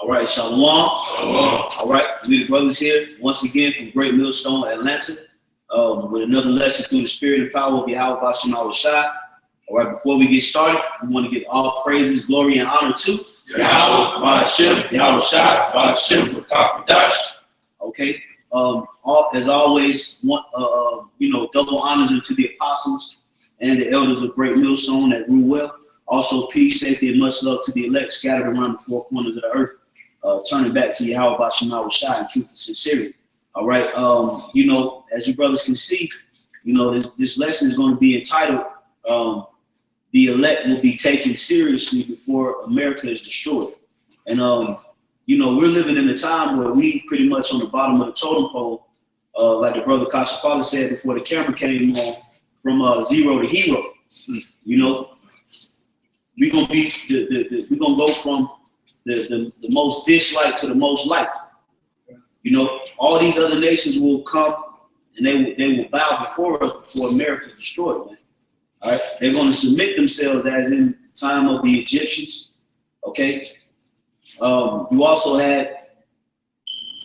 All right, Shalom. Shalom. All right, we the brothers here once again from Great Millstone, Atlanta, with another lesson through the spirit and power of YAHAWASHI. All right, before we get started, we want to give all praises, glory, and honor to YAHAWAH, BAHASHAM, YAHAWASHI, BAHASHAM, BAHASHAM. Okay. As always, double honors unto the apostles and the elders of Great Millstone that rule well. Also, peace, safety, and much love to the elect scattered around the four corners of the earth. Turning back to YAHAWASHI in truth and sincerity. All right. As you brothers can see, this lesson is going to be entitled "The Elect Will Be Taken Seriously Before America is Destroyed." And we're living in a time where we pretty much on the bottom of the totem pole, like the brother Kasapala said before the camera came on, from zero to hero. We're gonna be we're gonna go from the most disliked to the most liked. All these other nations will come and they will bow before us before America is destroyed. Man. All right, they're going to submit themselves as in the time of the Egyptians. Okay. You also had,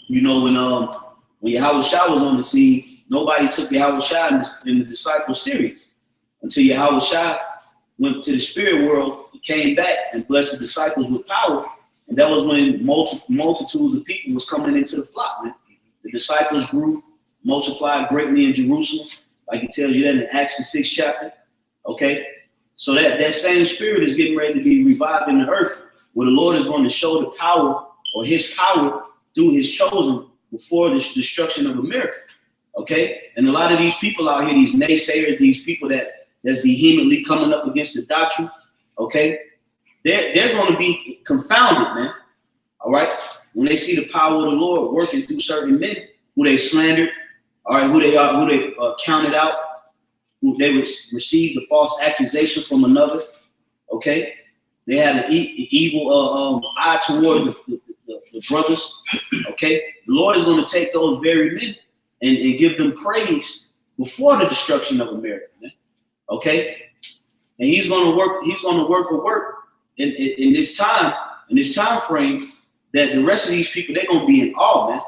when Yahawashi was on the scene, nobody took Yahawashi in the disciples serious until Yahawashi went to the spirit world. He came back and blessed the disciples with power, and that was when multitudes of people was coming into the flock. Man. The disciples grew, multiplied greatly in Jerusalem, like it tells you that in Acts the 6th chapter. Okay, so that same spirit is getting ready to be revived in the earth, where the Lord is going to show the power or his power through his chosen before the destruction of America. Okay, and a lot of these people out here, these naysayers, these people that's vehemently coming up against the doctrine, okay, they're going to be confounded, man. All right, when they see the power of the Lord working through certain men who they slandered, all right, who they counted out, who they received the false accusation from another. Okay, they had an evil eye toward the brothers. Okay, the Lord is going to take those very men and give them praise before the destruction of America. Man. Okay, and he's going to work in this time frame that the rest of these people, they're going to be in awe, man.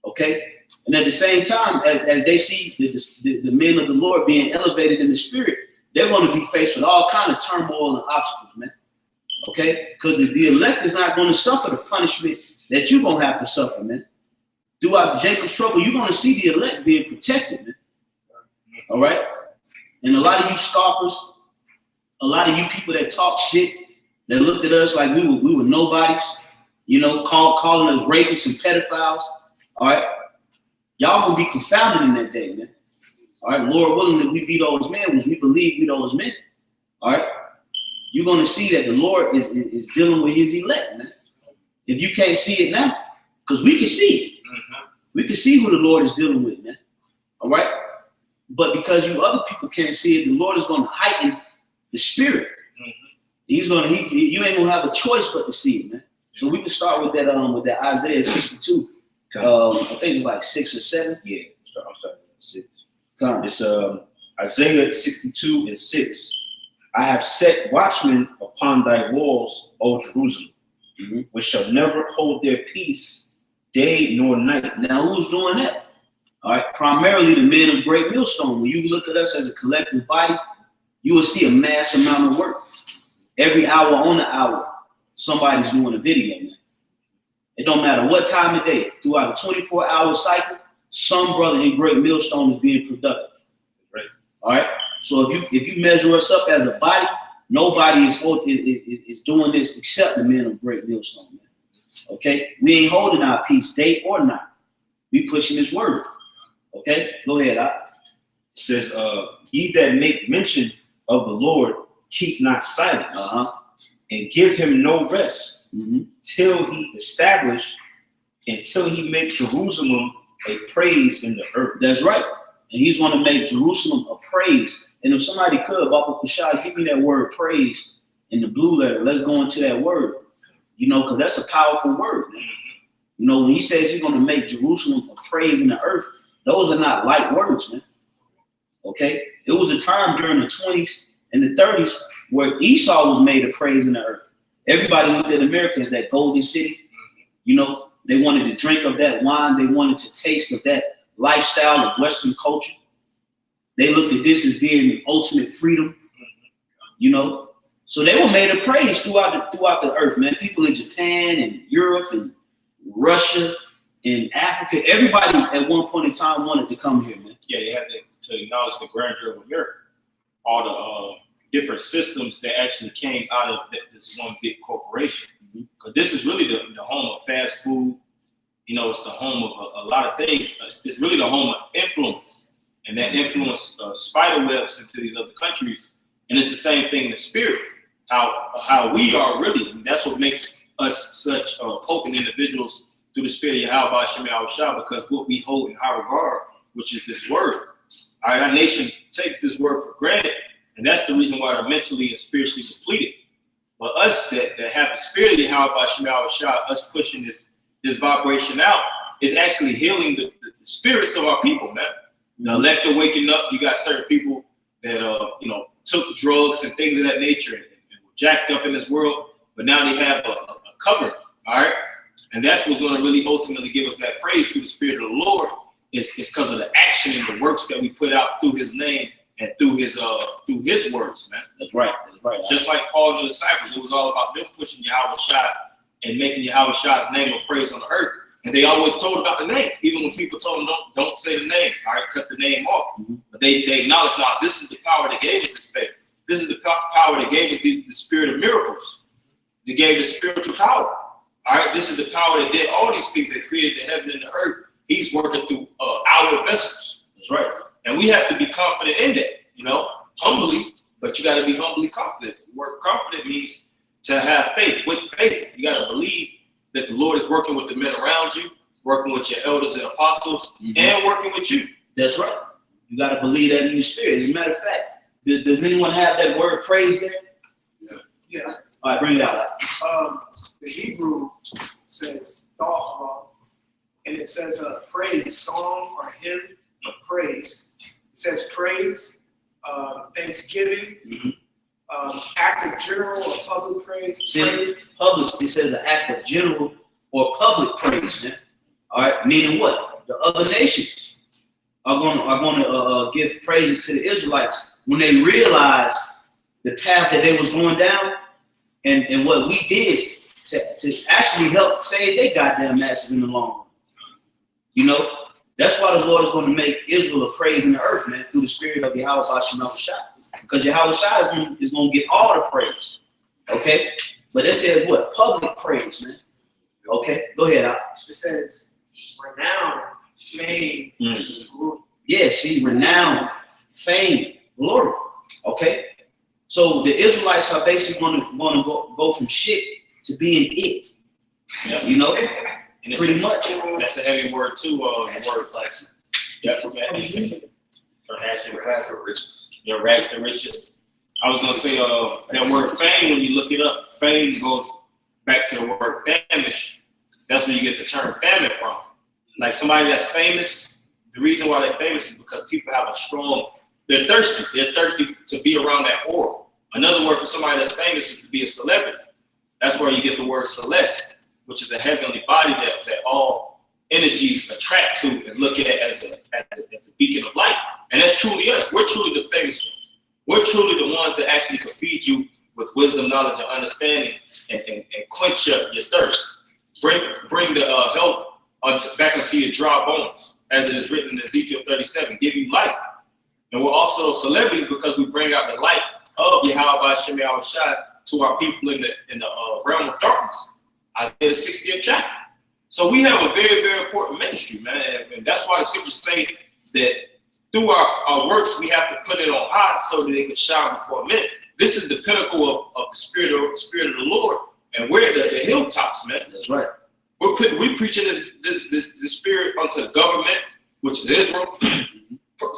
Okay, and at the same time, as they see the men of the Lord being elevated in the spirit, they're going to be faced with all kind of turmoil and obstacles, man. Okay, because the elect is not going to suffer the punishment that you're going to have to suffer, man. Throughout Jacob's trouble, you're going to see the elect being protected, man. All right, and a lot of you scoffers, a lot of you people that talk shit, that looked at us like we were nobodies, calling us rapists and pedophiles. All right, y'all gonna be confounded in that day, man. All right, Lord willing, that we be those men, which we believe we those men. All right, you're gonna see that the Lord is dealing with his elect, man. If you can't see it now, because we can see it. We can see who the Lord is dealing with, man. All right, but because you other people can't see it, the Lord is gonna heighten the spirit. You ain't gonna have a choice but to see it, man. So we can start with that Isaiah 62. I think it's like 6 or 7. Yeah, I'm starting at 6. It's Isaiah 62 and 6. I have set watchmen upon thy walls, O Jerusalem, which shall never hold their peace day nor night. Now who's doing that? All right, primarily the men of Great Millstone. When you look at us as a collective body, you will see a mass amount of work. Every hour on the hour, somebody's doing a video, man. It don't matter what time of day. Throughout a 24-hour cycle, some brother in Great Millstone is being productive. Right. All right. So if you measure us up as a body, nobody is doing this except the men of Great Millstone, man. Okay. We ain't holding our peace day or night. We pushing this word. Okay. Go ahead. It says, "Ye that make mention of the Lord, keep not silence, and give him no rest, till he establish, until he make Jerusalem a praise in the earth." That's right. And he's going to make Jerusalem a praise. And if somebody could, Baba Kushai, give me that word praise in the blue letter. Let's go into that word, because that's a powerful word. Man. When he says he's going to make Jerusalem a praise in the earth, those are not light words, man. Okay. It was a time during the 20s and the 30s where Esau was made a praise in the earth. Everybody looked at America as that golden city, You know, they wanted to drink of that wine. They wanted to taste of that lifestyle of Western culture. They looked at this as being the ultimate freedom. You know, so they were made of praise throughout the earth, man. People in Japan and Europe and Russia and Africa, everybody at one point in time wanted to come here, man. Yeah, they had to acknowledge the grandeur of America. All the different systems that actually came out of this one big corporation. Because this is really the home of fast food. You know, it's the home of a lot of things. It's really the home of influence. And that influence spider webs into these other countries. And it's the same thing in the spirit, how we are really, and that's what makes us such potent individuals through the spirit of YAHAWASHI, because what we hold in high regard, which is this word. All right, our nation takes this word for granted, and that's the reason why they're mentally and spiritually depleted. But us that have the spirit of YAHAWASHI, us pushing this vibration out, is actually healing the spirits of our people, man. The elect are waking up. You got certain people that you know, took drugs and things of that nature and were jacked up in this world, but now they have a cover, all right? And that's what's going to really ultimately give us that praise through the spirit of the Lord, is because of the action and the works that we put out through his name and through his words, man. That's right. That's right. Just like Paul and the disciples, it was all about them pushing YAHAWASHI and making YAHAWASHI's name a praise on the earth. And they always told about the name, even when people told them don't say the name, all right, cut the name off. But they acknowledge, now this is the power that gave us this faith. This is the power that gave us the spirit of miracles. They gave the spiritual power. All right, this is the power that did all these things, that created the heaven and the earth. He's working through our vessels. That's right. And we have to be confident in that, you know, humbly, but you got to be humbly confident. The word confident means to have faith. With faith, you got to believe that the Lord is working with the men around you, working with your elders and apostles, and working with you. That's right. You got to believe that in your spirit. As a matter of fact, does anyone have that word praise there? Yeah. All right, bring it out. The Hebrew says YAHAWAH, and it says a praise song or hymn of praise. It says praise, thanksgiving, act of general or public praise. Public, it says an act of general or public praise, man. All right, meaning what? The other nations are going to give praises to the Israelites when they realize the path that they was going down and what we did to actually help save their goddamn asses in the long run. You know, that's why the Lord is going to make Israel a praise in the earth, man, through the spirit of YAHAWASHI. Because YAHAWASHI is going to get all the praise. Okay? But it says what? Public praise, man. Okay? Go ahead, Al. It says renown, fame, glory. Yeah, see, renown, fame, glory. Okay? So the Israelites are basically going to go from shit to being it. Yep. You know? And pretty much. That's a heavy word too, word class. Definitely. Rags to riches. Yeah, rags to riches. I was gonna say that word fame, when you look it up, fame goes back to the word famish. That's where you get the term famine from. Like somebody that's famous, the reason why they're famous is because people have a strong, they're thirsty. They're thirsty to be around that aura. Another word for somebody that's famous is to be a celebrity. That's where you get the word celeste, which is a heavenly body that all energies attract to and look at it as a beacon of light. And that's truly us. We're truly the famous ones. We're truly the ones that actually can feed you with wisdom, knowledge, and understanding and quench up your thirst. Bring the health back into your dry bones, as it is written in Ezekiel 37, give you life. And we're also celebrities because we bring out the light of YAHAWASHI to our people in the realm of darkness. Isaiah the 60th chapter. So we have a very, very important ministry, man. And that's why the scriptures say that through our works, we have to put it on high so that it can shine before men. This is the pinnacle of the spirit of the Lord. And we're at the hilltops, man. That's right. We're preaching this spirit unto the government, which is Israel,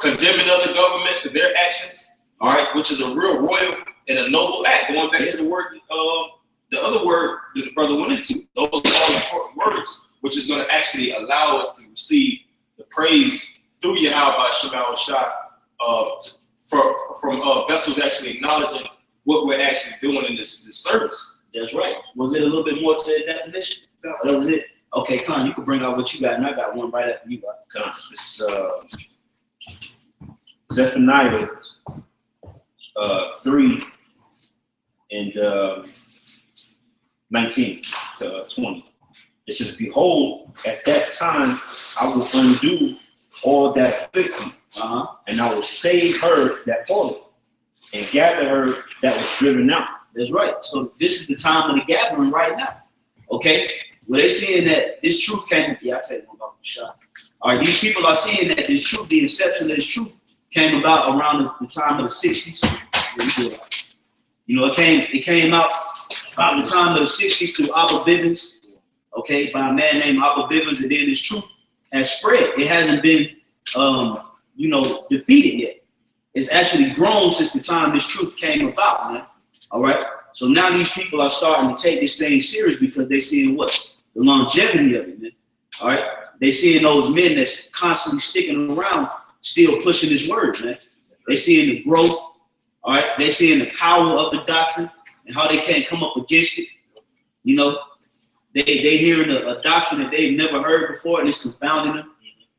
condemning other governments and their actions, all right, which is a real royal and a noble act. Going back to the word, the other word that the brother went into, those are all important words, which is going to actually allow us to receive the praise through YAHAWASHI from vessels actually acknowledging what we're actually doing in this service. That's right. Was it a little bit more to the definition? That was it. Okay, Con, you can bring out what you got, and I got one right after you got. Con, this is Zephaniah 3 and 19 to 20. It says, "Behold, at that time I will undo all that afflict thee, and I will save her that falleth, and gather her that was driven out." That's right. So this is the time of the gathering right now. Okay? Well, they're seeing that this truth came. Yeah, I tell you one about the shot. All right, these people are seeing that this truth, the inception of this truth, came about around the time of the 60s. You know, it came out about the time of the 60s through Abba Bivens, okay, by a man named Abba Bivens, and then this truth has spread. It hasn't been, you know, defeated yet. It's actually grown since the time this truth came about, man. All right. So now these people are starting to take this thing serious because they're seeing what? The longevity of it, man. All right. They seeing those men that's constantly sticking around, still pushing this word, man. They seeing the growth. All right. They seeing the power of the doctrine and how they can't come up against it. You know, they hearing a doctrine that they've never heard before, and it's confounding them.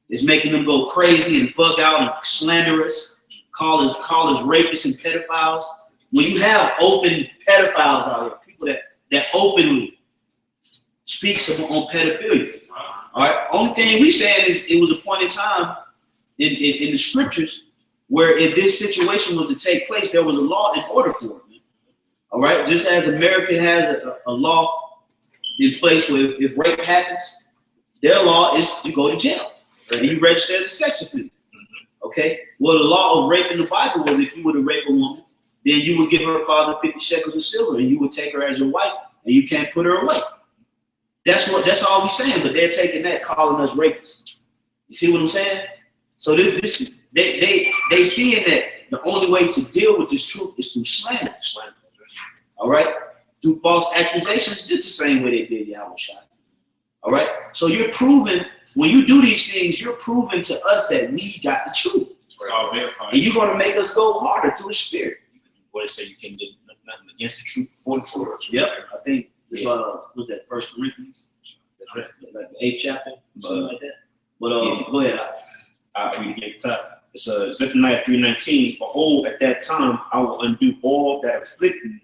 It's making them go crazy and bug out and slander us, call us rapists and pedophiles. When you have open pedophiles out here, people that openly speaks on pedophilia, all right. Only thing we saying is it was a point in time in the scriptures where if this situation was to take place, there was a law in order for it. Man. All right. Just as America has a law in place where if rape happens, their law is you go to jail and you register as a sex offender. Okay. Well, the law of rape in the Bible was if you were to rape a woman, then you would give her father 50 shekels of silver and you would take her as your wife and you can't put her away. That's all we're saying, but they're taking that, calling us rapists. You see what I'm saying? So this is they seeing that the only way to deal with this truth is through slander. All right? Through false accusations, just the same way they did YAHAWASHI. All right? So you're proving, when you do these things, you're proving to us that we got the truth. And you're going to make us go harder through the spirit. What it say, you can get nothing against the truth before the truth. Yep, I think this was that 1 Corinthians, like the 8th chapter, something like that. But go ahead. I'll read it again at the top. It's Zephaniah 3:19. "Behold, at that time I will undo all that afflict thee,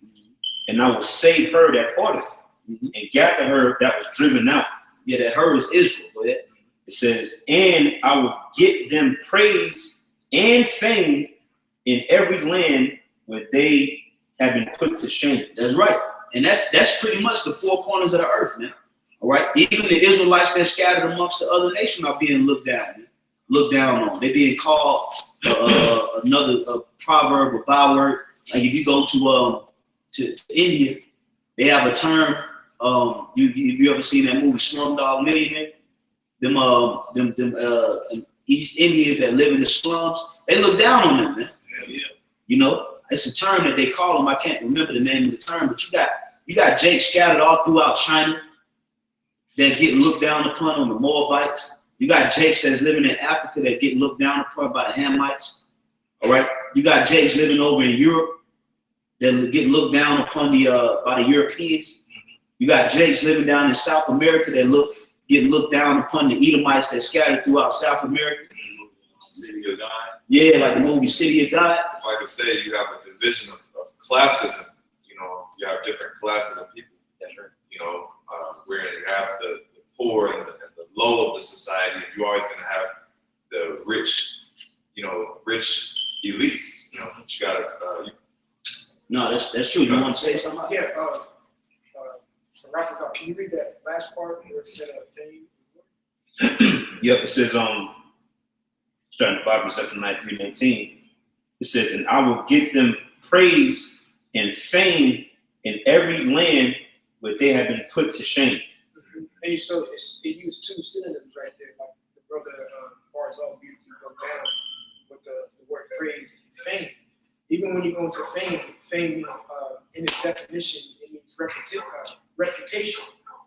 and I will save her that falleth, and gather her that was driven out." Yeah, that her is Israel. Go ahead. It says, "And I will get them praise and fame in every land where they have been put to shame." That's right. And that's pretty much the four corners of the earth, man. All right. Even the Israelites that scattered amongst the other nations are being looked down on. They're being called another proverb or byword. Like if you go to India, they have a term. You ever seen that movie Slumdog Millionaire? Them East Indians that live in the slums, they look down on them, man. Yeah. You know. It's a term that they call them. I can't remember the name of the term, but you got Jake scattered all throughout China that get looked down upon on the Moabites. You got Jakes that's living in Africa that get looked down upon by the Hamites. All right. You got Jakes living over in Europe that get looked down upon by the Europeans. You got Jakes living down in South America that get looked down upon the Edomites that scattered throughout South America. City of God. Yeah, like the movie City of God. If I could say, you have a division of classism. You know, you have different classes of people. That's right. You know, where you have the poor and the low of the society, and you're always going to have the rich, rich elites. You know, but you got to. No, that's true. You want to say something? Yeah. So Righteous, can you read that last part where it said fame? Yep. It says starting at the bottom of Zephaniah 3:19, it says, "And I will give them praise and fame in every land where they have been put to shame." And so it used two synonyms right there, like the brother Barzal beautifully broke down with the word praise and fame. Even when you go into fame in its definition, it means reputation.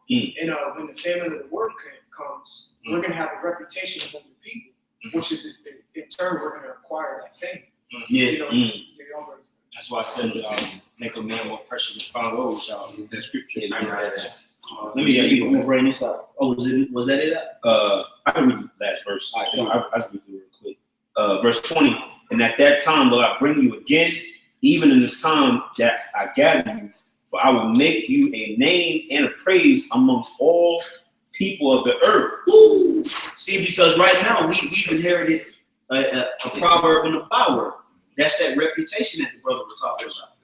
And when the famine of the word comes, we're going to have a reputation among the people, which is in turn we're going to acquire that fame. Yeah. You know, That's why I said make a man more precious than fine gold, y'all. That scripture. Let me bring this up. Oh, was that it? I can read the last verse. All right, come on. I'll read through it real quick. Verse 20. And at that time will I bring you again, even in the time that I gather you, for I will make you a name and a praise among all people of the earth. Woo! See, because right now we've inherited a proverb and a byword. That's that reputation that the brother was talking about.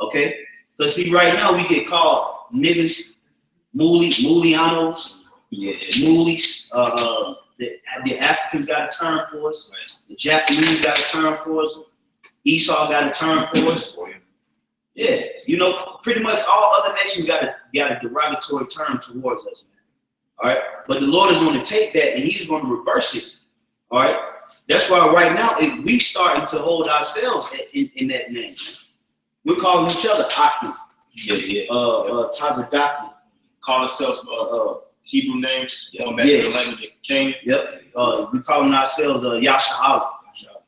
Okay? Because see, right now we get called niggas, Mulianos, Moolies. The Africans got a term for us. The Japanese got a term for us. Esau got a term for us. Yeah, you know, pretty much all other nations got a derogatory term towards us, man. All right, but the Lord is going to take that and He's going to reverse it. All right, that's why right now we starting to hold ourselves in that name. We're calling each other Aki, Tazadaki. Call ourselves Hebrew names, going back to the language of Canaan. Yep, we're calling ourselves YAHAWAH.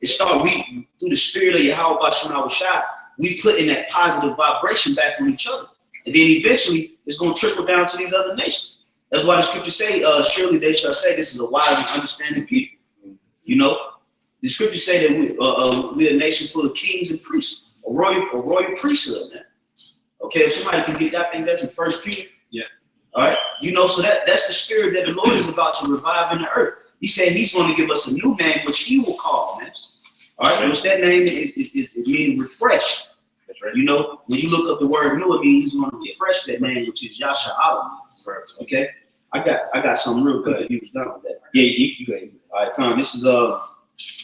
It started through the spirit of YAHAWASHI. We put in that positive vibration back on each other. And then eventually it's going to trickle down to these other nations. That's why the scriptures say, surely they shall say this is a wise and understanding people. You know, the scriptures say that we're a nation full of kings and priests, a royal priesthood, man. Okay, if somebody can get that, I think that's in 1 Peter. Yeah. All right, you know, so that's the spirit that the Lord is about to revive in the earth. He said He's going to give us a new name, which He will call, man. All right, which that name it means refreshed. That's right. You know, when you look up the word new, it means He's going to refresh that name, which is YAHAWASHI. Okay, I got something real good. He was done with that. Yeah, you go ahead. All right, come on. This is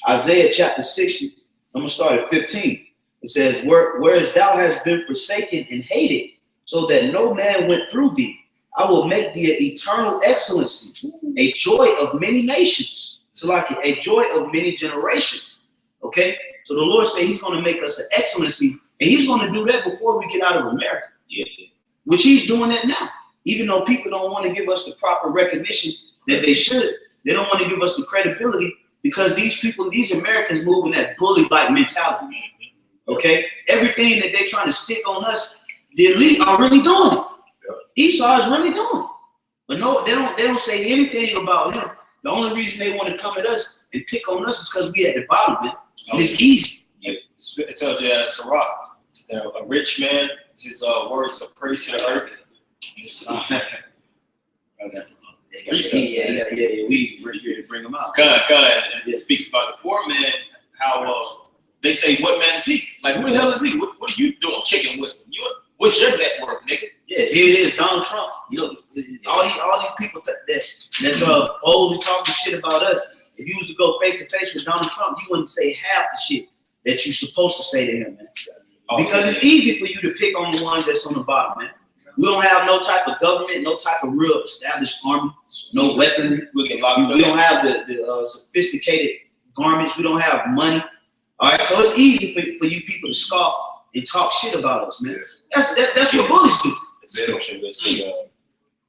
Isaiah chapter 60. I'm gonna start at 15. It says, "Whereas thou hast been forsaken and hated, so that no man went through thee, I will make thee an eternal excellency, a joy of many nations." So like a joy of many generations. Okay, so the Lord said He's going to make us an excellency, and He's going to do that before we get out of America. Which He's doing that now. Even though people don't want to give us the proper recognition that they should, they don't want to give us the credibility because these people, these Americans, move in that bully-like mentality. Okay, everything that they're trying to stick on us, the elite are really doing it. Esau is really doing it, but no, they don't say anything about him. The only reason they want to come at us and pick on us is because we at the bottom, man. And it's easy. It tells you that Sirach, a rich man, his words are praise to the earth. We're here to bring them out. God. It speaks about the poor man, how they say, what man is he? Like, who the hell is he? What are you doing? Chicken wisdom. What's your network, nigga? Yeah, here it is, Donald Trump. You know, all these people that's boldly talking shit about us. If you was to go face to face with Donald Trump, you wouldn't say half the shit that you're supposed to say to him, man. Because it's easy for you to pick on the ones that's on the bottom, man. We don't have no type of government, no type of real established army, no weaponry. We don't have the sophisticated garments. We don't have money. All right, so it's easy for you people to scoff and talk shit about us, man. That's what bullies do.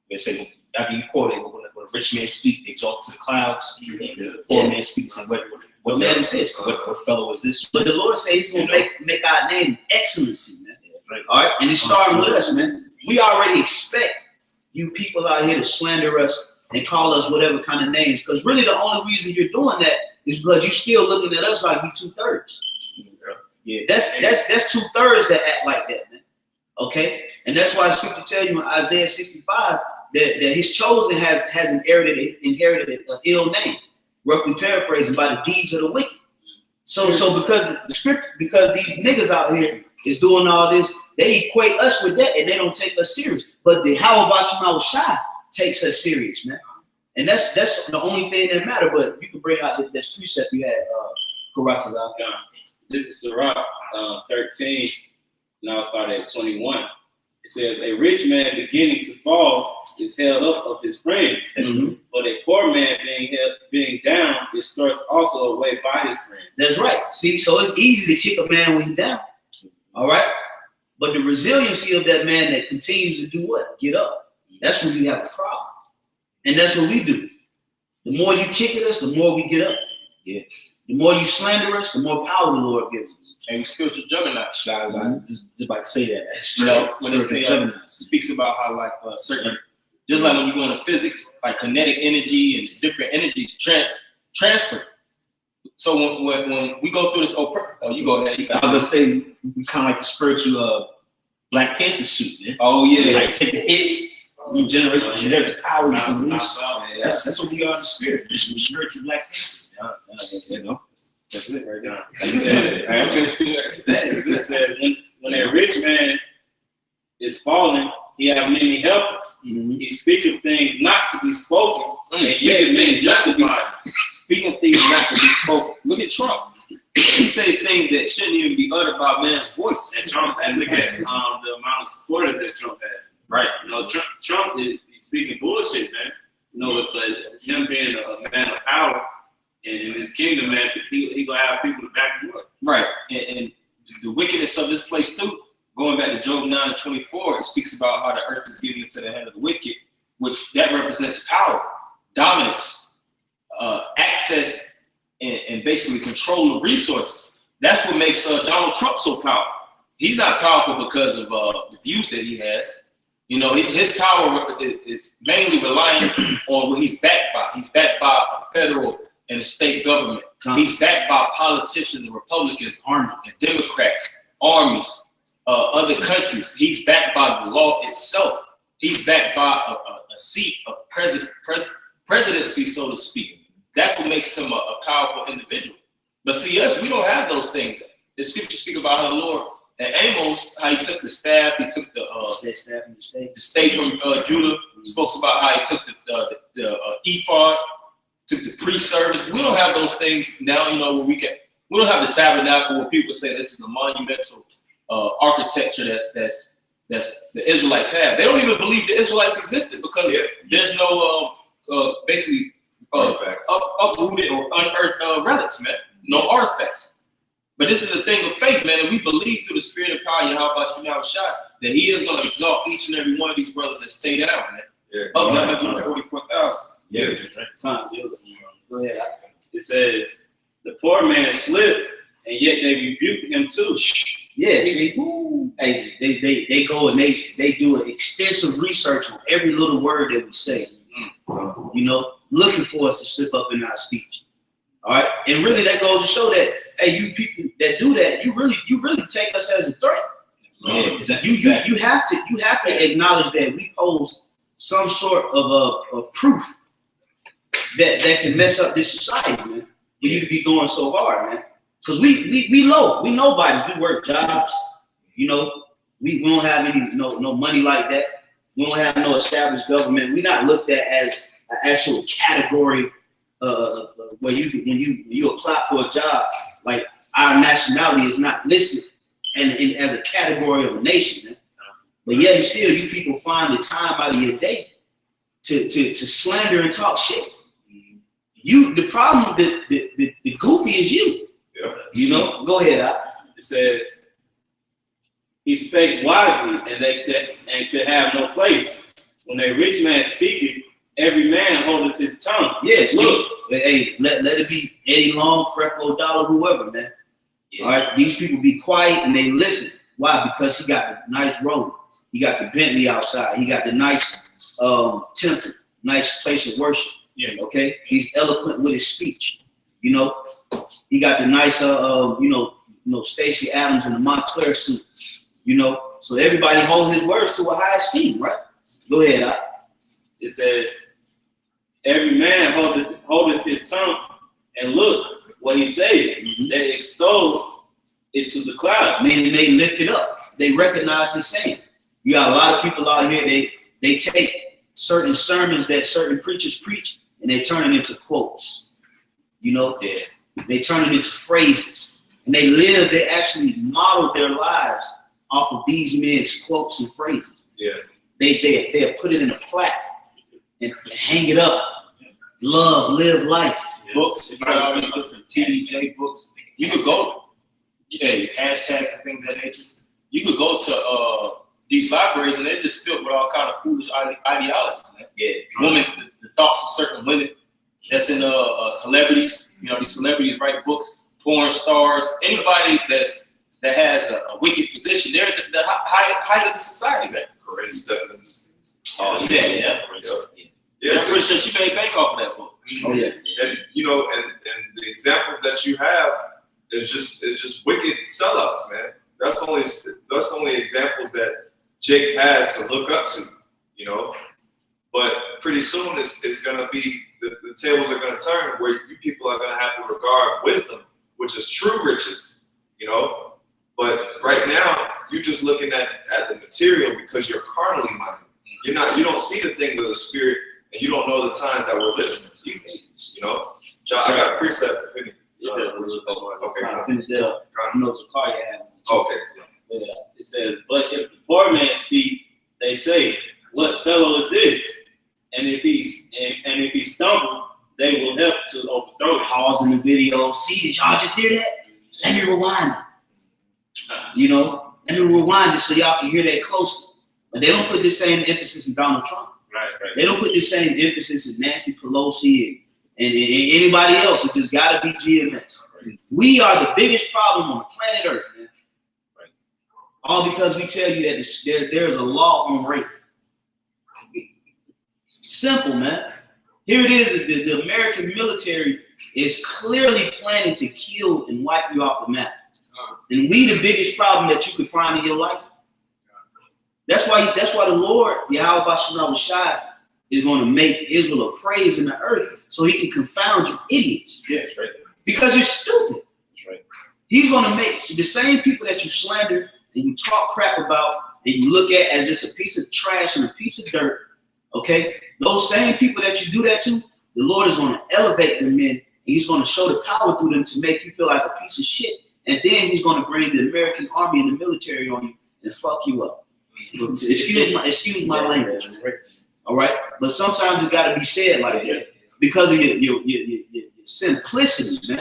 They say, after you quote it, when a rich man speaks, exalt to the clouds. The poor man speaks, and what man is this? What fellow is this? But the Lord says He's going to make our name excellency, man. Right. All right, and it's starting with us, man. We already expect you people out here to slander us and call us whatever kind of names, because really the only reason you're doing that is because you're still looking at us like we 2/3. Yeah, that's 2/3 that act like that, man. Okay, and that's why the scripture tell you in Isaiah 65 that His chosen has inherited an ill name, roughly paraphrasing, by the deeds of the wicked. So because the scripture, because these niggas out here is doing all this, they equate us with that and they don't take us serious. But the YAHAWASHI takes us serious, man. And that's the only thing that matter. But you can bring out this precept you had, Karatazar. This is Sirach 13. Now I start at 21. It says, a rich man beginning to fall is held up of his friends, but a poor man being down is thrust also away by his friends. That's right. See, so it's easy to kick a man when he's down. All right. But the resiliency of that man that continues to do what? Get up. That's when we have a problem. And that's what we do. The more you kick at us, the more we get up. Yeah. The more you slander us, the more power the Lord gives us. And spiritual juggernauts. I was just about to say that. You know, when it speaks about how like certain, just like when you go into physics, like kinetic energy and different energies transfer. So when we go through this, you go ahead. I was gonna say we kind of like the spiritual Black Panther suit, man. Oh yeah, like take the hits, you generate the power. That's what we are in the spirit. It's some spiritual Black Panthers. You know, that's it right now. It said when a rich man is falling, he have many helpers. He speaketh things not to be spoken, and yet things not to be speaking things not to be spoken. Look at Trump. He says things that shouldn't even be uttered by man's voice. And Trump, and look at the amount of supporters that Trump has. Right. You know, Trump is speaking bullshit, man. You know, but him being a man of power in his kingdom, man, he gonna have people to back him up. Right. And the wickedness of this place too. Going back to Job 9:24, it speaks about how the earth is given into the hand of the wicked, which that represents power, dominance, access, and basically control of resources. That's what makes Donald Trump so powerful. He's not powerful because of the views that he has. You know, his power is mainly relying on what he's backed by. He's backed by a federal and a state government. He's backed by politicians and Republicans, army, and Democrats, armies, other countries. He's backed by the law itself. He's backed by a seat of presidency, so to speak. That's what makes him a powerful individual. But see, us, we don't have those things. The scriptures speak about how the Lord, and Amos, how he took the staff, he took the state from Judah. He spoke about how he took the ephod, took the priest service. We don't have those things now, you know, where we don't have the tabernacle where people say this is a monumental architecture that's the Israelites have. They don't even believe the Israelites existed because there's no basically uprooted or unearthed relics, man. No artifacts. But this is the thing of faith, man, and we believe through the spirit of power, YAHAWASHI, that he is going to exalt each and every one of these brothers that stay down, man. Of the 144,000. Go ahead. It says, the poor man slipped, and yet they rebuked him too. Yeah, see, hey, they go and they do an extensive research on every little word that we say. You know, looking for us to slip up in our speech. All right, and really that goes to show that, hey, you people that do that, you really take us as a threat. You have to acknowledge that we pose some sort of proof that can mess up this society, man. For you to be going so hard, man. Because we nobodies. We work jobs, you know. We don't have any no money like that. We don't have no established government. We're not looked at as an actual category where when you apply for a job, like our nationality is not listed and as a category of a nation, man. But yet and still, you people find the time out of your day to slander and talk shit. The problem, the goofy is you. Yeah. You know, go ahead. It says, he spake wisely, and could have no place. When a rich man speaketh, every man holdeth his tongue. Yes. Yeah, look, hey, let it be Eddie Long, Creflo Dollar, whoever, man. Yeah. All right, these people be quiet and they listen. Why? Because he got the nice road. He got the Bentley outside. He got the nice temple, nice place of worship. Yeah. Okay. He's eloquent with his speech. You know, he got the nice, Stacey Adams in the Montclair suit. You know, so everybody holds his words to a high esteem, right? Go ahead. It says, every man holdeth his tongue, and look what he said. They extol it to the cloud. Meaning they lift it up. They recognize his saying. You got a lot of people out here, they take certain sermons that certain preachers preach and they turn it into quotes. You know, they turn it into phrases. And they actually model their lives off of these men's quotes and phrases. Yeah. They put it in a plaque and hang it up. Love, live life. Books, if you got all these different TDJ books, you could go, hashtags and things of that nature. You could go to these libraries and they're just filled with all kind of foolish ideologies, man. Yeah. Women, the thoughts of certain women that's in celebrities, You know, these celebrities write books, porn stars, anybody that has a wicked position, they're at the height of the society, man. Corinne Stephens. Oh yeah. Yeah, I'm pretty sure she made bank off of that book. Oh yeah. and you know, and the examples that you have is just wicked sellouts, man. That's the only examples that Jake has to look up to, you know. But pretty soon it's gonna be the tables are gonna turn where you people are gonna have to regard wisdom, which is true riches, you know. But right now you're just looking at the material because you're carnally minded. You don't see the things of the spirit, and you don't know the times that we're living. You know, John, I got a precept. Okay, Finish that up. You know, Zakariah had one. okay. Yeah. It says, but if the poor man speak, they say, what fellow is this? And if he stumble, they will help to overthrow him. Pause in the video. See, did y'all just hear that? Let me rewind it. You know, let me rewind it so y'all can hear that closely. But they don't put the same emphasis in Donald Trump. Right. They don't put the same emphasis in Nancy Pelosi and anybody else. It just got to be GMS. Right. We are the biggest problem on the planet Earth, man. Right. All because we tell you that there's a law on rape. Simple, man. Here it is. The American military is clearly planning to kill and wipe you off the map. And we the biggest problem that you could find in your life. That's why the Lord, YAHAWASHI, is going to make Israel a praise in the earth so he can confound you idiots. Yeah, that's right. Because you're stupid. That's right. He's going to make the same people that you slander and you talk crap about and you look at as just a piece of trash and a piece of dirt, okay? Those same people that you do that to, the Lord is going to elevate them in and he's going to show the power through them to make you feel like a piece of shit. And then he's going to bring the American army and the military on you and fuck you up. Excuse my language. All right, but sometimes it got to be said like that because of your simplicity,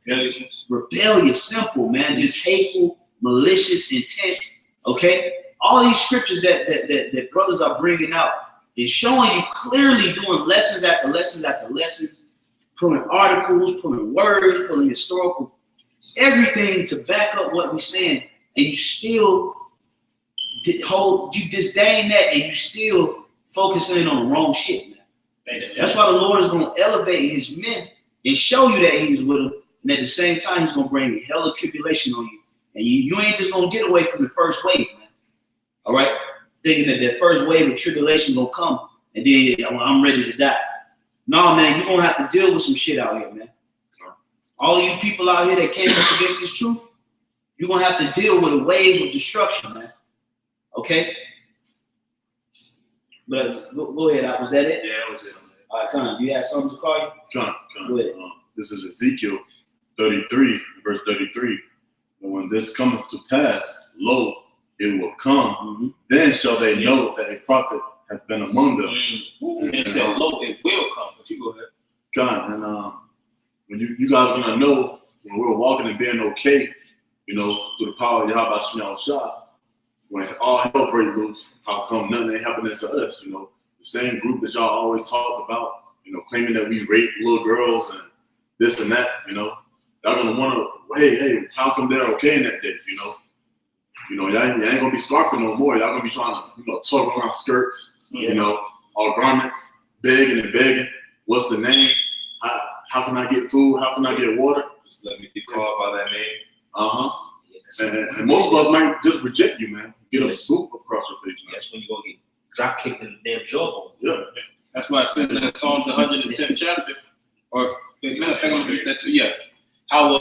man. Rebellious, simple, man. Just hateful, malicious intent. Okay, all these scriptures that brothers are bringing out is showing you clearly doing lessons after lessons after lessons, pulling articles, pulling words, pulling historical, everything to back up what we're saying, and you still you disdain that and you still focusing on the wrong shit, man. That's why the Lord is going to elevate his men and show you that he's with them. And at the same time, he's going to bring hell of tribulation on you. And you ain't just going to get away from the first wave, man. All right? Thinking that first wave of tribulation going to come and then I'm ready to die. No, man, you're going to have to deal with some shit out here, man. All of you people out here that came up against this truth, you're going to have to deal with a wave of destruction, man. Okay, but go ahead. Was that it? Yeah, that was it. All right, Con, do you have something to call you? Con. Go ahead. This is Ezekiel 33, verse 33. And when this cometh to pass, lo, it will come. Then shall they know that a prophet hath been among them. It said, lo, it will come. But you go ahead. Con, and when you guys are gonna know when we're walking and being okay, you know, through the power of YAHAWASHI. When all hell breaks loose, how come nothing ain't happening to us? You know, the same group that y'all always talk about, you know, claiming that we rape little girls and this and that, you know, y'all gonna wonder, hey, how come they're okay in that day, you know? Y'all ain't gonna be scarfing no more. Y'all gonna be trying to, you know, tug around skirts, you know, all garments, begging and begging. What's the name? How can I get food? How can I get water? Just let me be called by that name. And most of us might just reject you, man. Get a swoop across your face, man. That's when you're gonna get drop kicked in the damn jawbone. Yeah. That's why I said in Psalms 110th chapter, or matter of fact, I'm gonna read that too. Yeah, how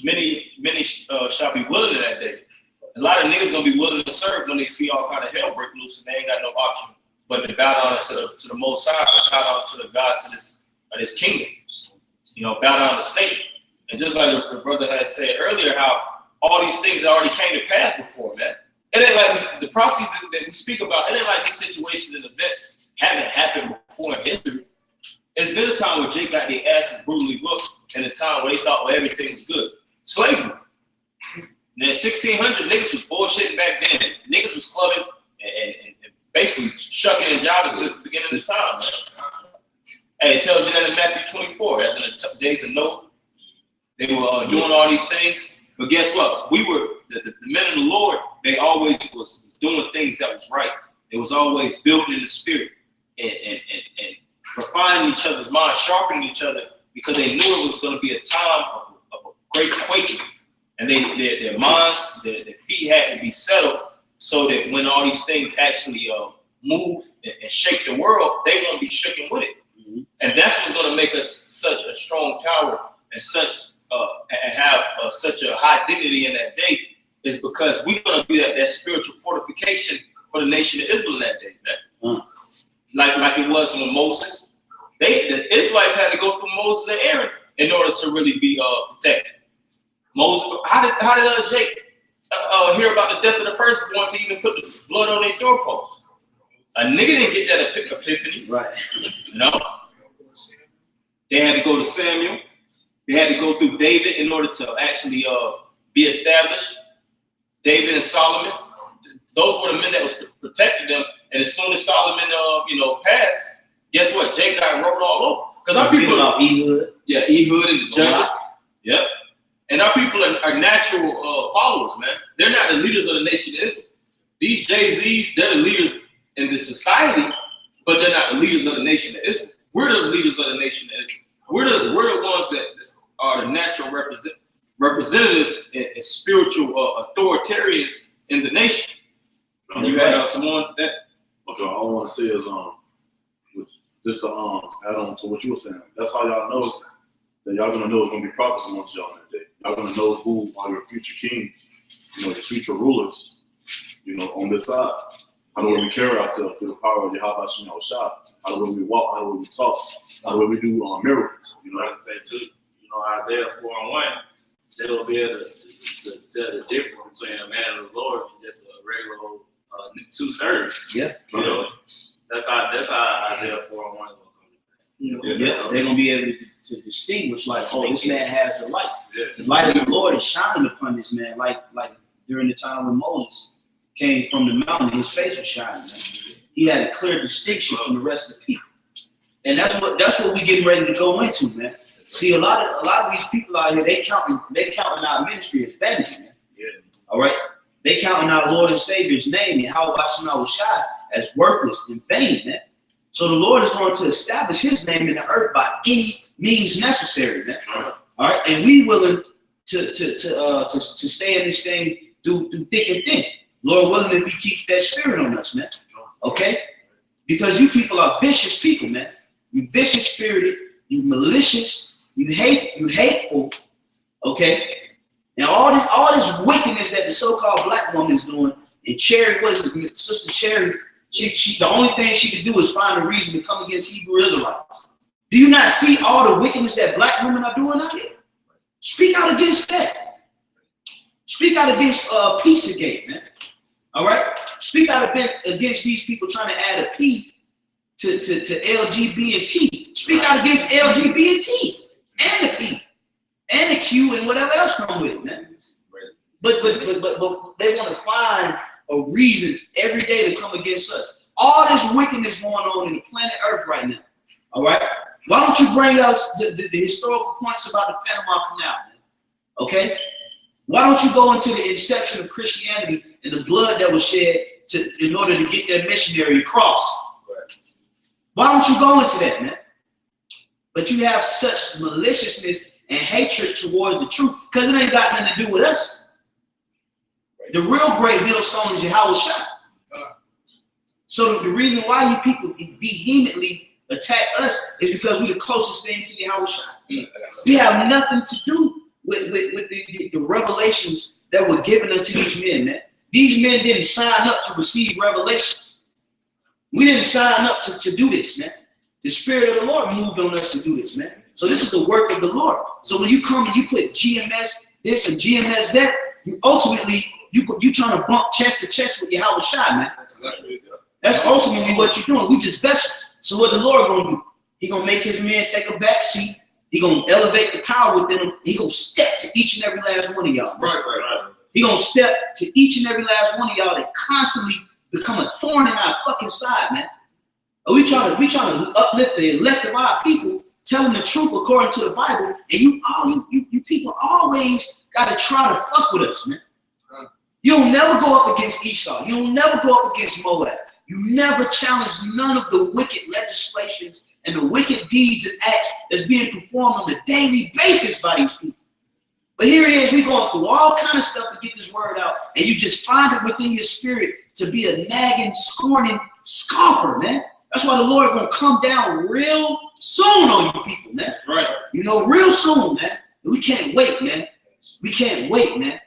many shall be willing in that day. A lot of niggas gonna be willing to serve when they see all kind of hell break loose and they ain't got no option but to bow down to the Most High, bow down to the gods of this kingdom. You know, bow down to Satan. And just like the brother had said earlier, how all these things already came to pass before, man. It ain't like the prophecies that we speak about, it ain't like these situations and events haven't happened before in history. It's been a time where Jake got their asses brutally whooped and a time where they thought, well, everything was good. Slavery. And in 1600, niggas was bullshitting back then. Niggas was clubbing and basically shucking and jiving since the beginning of the time, man. Hey, it tells you that in Matthew 24, as in the days of Noah, they were doing all these things. But guess what? We were, the men of the Lord, they always was doing things that was right. It was always building in the spirit and refining each other's minds, sharpening each other, because they knew it was going to be a time of a great quaking. And their minds, their feet had to be settled so that when all these things actually move and shake the world, they won't be shaken with it. And that's what's going to make us such a strong tower and such and have such a high dignity in that day, is because we're going to be that spiritual fortification for the nation of Israel in that day, man. Like it was when Moses, the Israelites had to go through Moses and Aaron in order to really be protected. Moses, how did Jake hear about the death of the firstborn to even put the blood on their doorpost? A nigga didn't get that epiphany, Right. You know, they had to go to Samuel. They had to go through David in order to actually be established. David and Solomon, those were the men that was protecting them. And as soon as Solomon, passed, guess what? Jake got rolled all over. Because our people about Ehud. Yeah, Ehud and the judges. Yep. And our people are natural followers, man. They're not the leaders of the nation of Israel. These Jay-Z's, they're the leaders in the society, but they're not the leaders of the nation of Israel. We're the leaders of the nation of Israel. We're the ones that are the natural representatives and spiritual authoritarians in the nation. You had someone that. Okay, all I want to say is just to add on to what you were saying. That's how y'all know that y'all gonna know it's gonna be prophets amongst y'all in that day. Y'all gonna know who are your future kings, your future rulers, on this side. How do we carry ourselves through the power of YAHAWASHI? How do we walk? How do we talk? How do we do miracles? I can say too, Isaiah 4:1, they'll be able to tell the difference between a man of the Lord and just a regular old 2/3. Yeah. That's how Isaiah 4:1 is going to come. They're gonna be able to distinguish, like, oh, this man has the light. The light of the Lord is shining upon this man, like during the time when Moses came from the mountain, his face was shining. Man. He had a clear distinction from the rest of the people, and that's what we getting ready to go into, man. See, a lot of these people out here, they counting our ministry as vanity, man. Yeah. All right, they counting our Lord and Savior's name and YAHAWASHI as worthless and vain, man. So the Lord is going to establish His name in the earth by any means necessary, man. All right, and we willing to stay in this thing through thick and thin. Lord willing, if He keeps that spirit on us, man. Okay? Because you people are vicious people, man. You vicious spirited, you malicious, you hateful, okay? And all this wickedness that the so-called black woman is doing, and Cherry, what is it, Sister Cherry, she the only thing she can do is find a reason to come against Hebrew Israelites. Do you not see all the wickedness that black women are doing out here? Speak out against that. Speak out against Pizzagate, man. All right? Speak out against these people trying to add a P to LGBT. Speak out against LGBT and the P and the Q and whatever else come with it, man. But they want to find a reason every day to come against us. All this wickedness going on in the planet Earth right now. All right? Why don't you bring out the historical points about the Panama Canal, man? Okay? Why don't you go into the inception of Christianity and the blood that was shed in order to get that missionary across? Why don't you go into that, man? But you have such maliciousness and hatred towards the truth because it ain't got nothing to do with us. The real great millstone is YAHAWASHI. So the reason why you people vehemently attack us is because we're the closest thing to YAHAWASHI. We have nothing to do with the revelations that were given unto these men, man. These men didn't sign up to receive revelations. We didn't sign up to do this, man. The Spirit of the Lord moved on us to do this, man. So this is the work of the Lord. So when you come and you put GMS this and GMS that, you ultimately, you trying to bump chest to chest with YAHAWASHI, man. That's ultimately what you're doing. We just vessels. So what the Lord gonna do? He gonna make His men take a back seat. He gonna elevate the power within them. He gonna step to each and every last one of y'all. Right. He gonna step to each and every last one of y'all that constantly become a thorn in our fucking side, man. Are we trying to uplift the elect of our people, tell them the truth according to the Bible, and you people always gotta try to fuck with us, man. You'll never go up against Esau. You'll never go up against Moab. You never challenge none of the wicked legislations and the wicked deeds and acts that's being performed on a daily basis by these people. But here it is, we going through all kind of stuff to get this word out, and you just find it within your spirit to be a nagging, scorning scoffer, man. That's why the Lord gonna come down real soon on you people, man. That's right. You know, real soon, man. We can't wait, man. We can't wait, man.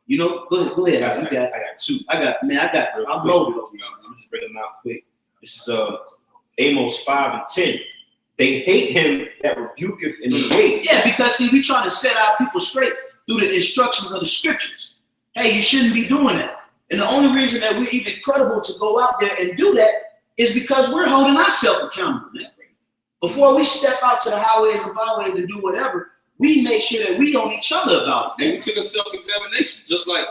You know, go ahead. I got two. I'm loaded over here. I'm just bring them out quick. This is Amos 5 and 10. They hate him that rebuketh in the way. Yeah, because see, we trying to set our people straight through the instructions of the scriptures. Hey, you shouldn't be doing that. And the only reason that we're even credible to go out there and do that is because we're holding ourselves accountable, man. Before we step out to the highways and byways and do whatever, we make sure that we on each other about it. And we took a self-examination, just like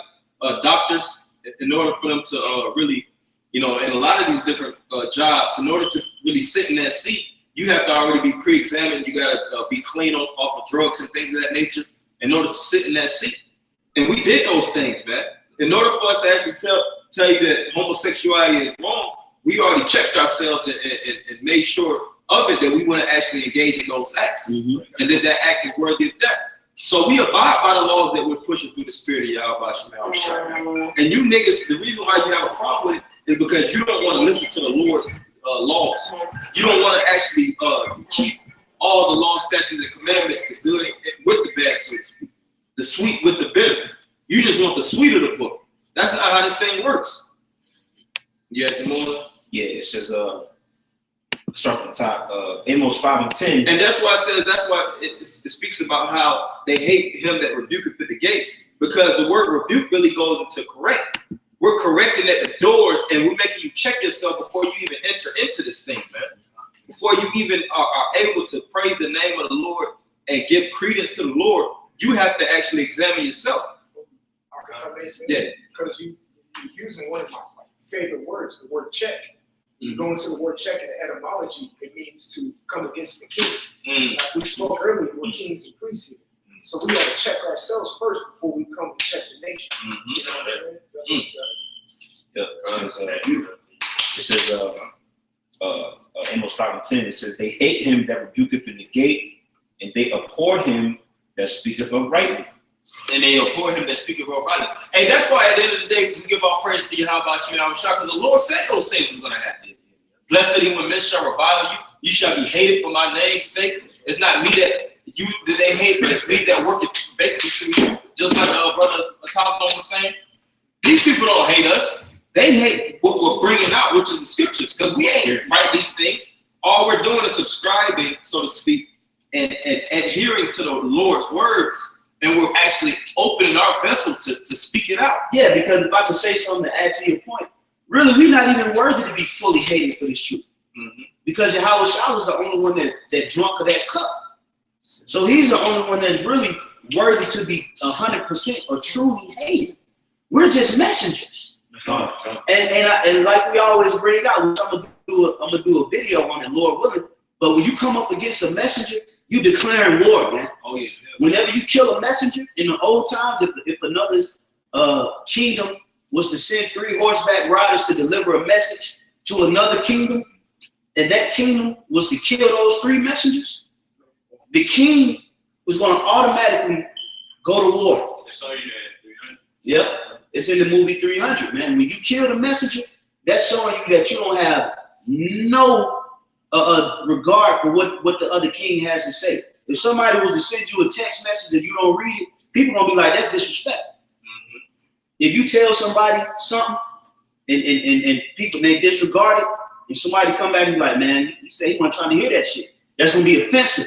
doctors, in order for them to really, you know, in a lot of these different jobs, in order to really sit in that seat, you have to already be pre-examined. You got to be clean off of drugs and things of that nature in order to sit in that seat. And we did those things, man. In order for us to actually tell you that homosexuality is wrong, we already checked ourselves and made sure of it that we want to actually engage in those acts, and that act is worthy of death. So we abide by the laws that we're pushing through the spirit of YAHAWASHI. And you niggas, the reason why you have a problem with it is because you don't want to listen to the Lord's laws. You don't want to actually keep all the law, statutes, and commandments, the good with the bad, so to speak, the sweet with the bitter. You just want the sweet of the book. That's not how this thing works. You have some more? Yeah, it says, start from the top, Amos 5 and 10. And that's why it speaks about how they hate him that rebuketh at the gates, because the word rebuke really goes into correct. We're correcting at the doors, and we're making you check yourself before you even enter into this thing, man. Before you even are able to praise the name of the Lord and give credence to the Lord, you have to actually examine yourself. Yeah. Because you're using one of my favorite words, the word check. You go into the word check in the etymology, it means to come against the king. Like we spoke earlier, we're kings and priests here. So we got to check ourselves first before we come to check the nation. You know what I'm saying? It says, Amos 5 and 10, it says, they hate him that rebuketh in the gate, and they abhor him that speaketh uprightly. And they abhor him that speaketh uprightly. Hey, that's why at the end of the day, we give all praise to YAHAWASHI, because the Lord said those things was going to happen. Blessed are you when men shall revile you. You shall be hated for my name's sake. It's not me that they hate, but it's me that work it basically through you. Just like Brother Tom was saying. These people don't hate us. They hate what we're bringing out, which is the scriptures, because we ain't write these things. All we're doing is subscribing, so to speak, and adhering to the Lord's words. And we're actually opening our vessel to speak it out. Yeah, because if I could say something to add to your point, really, we're not even worthy to be fully hated for this truth. Because YAHAWASHI was the only one that drunk of that cup. So he's the only one that's really worthy to be 100% or truly hated. We're just messengers. And like we always bring out, which I'm gonna do a video on it, Lord willing. But when you come up against a messenger, you declaring war, man. Oh yeah. Whenever you kill a messenger in the old times, if another kingdom was to send 3 horseback riders to deliver a message to another kingdom, and that kingdom was to kill those 3 messengers, the king was going to automatically go to war. Yep, it's in the movie 300, man. When you kill the messenger, that's showing you that you don't have no regard for what the other king has to say. If somebody was to send you a text message and you don't read it, people gonna be like, that's disrespectful. If you tell somebody something and people, they disregard it, and somebody come back and be like, man, you say he wasn't trying to hear that shit, that's gonna be offensive.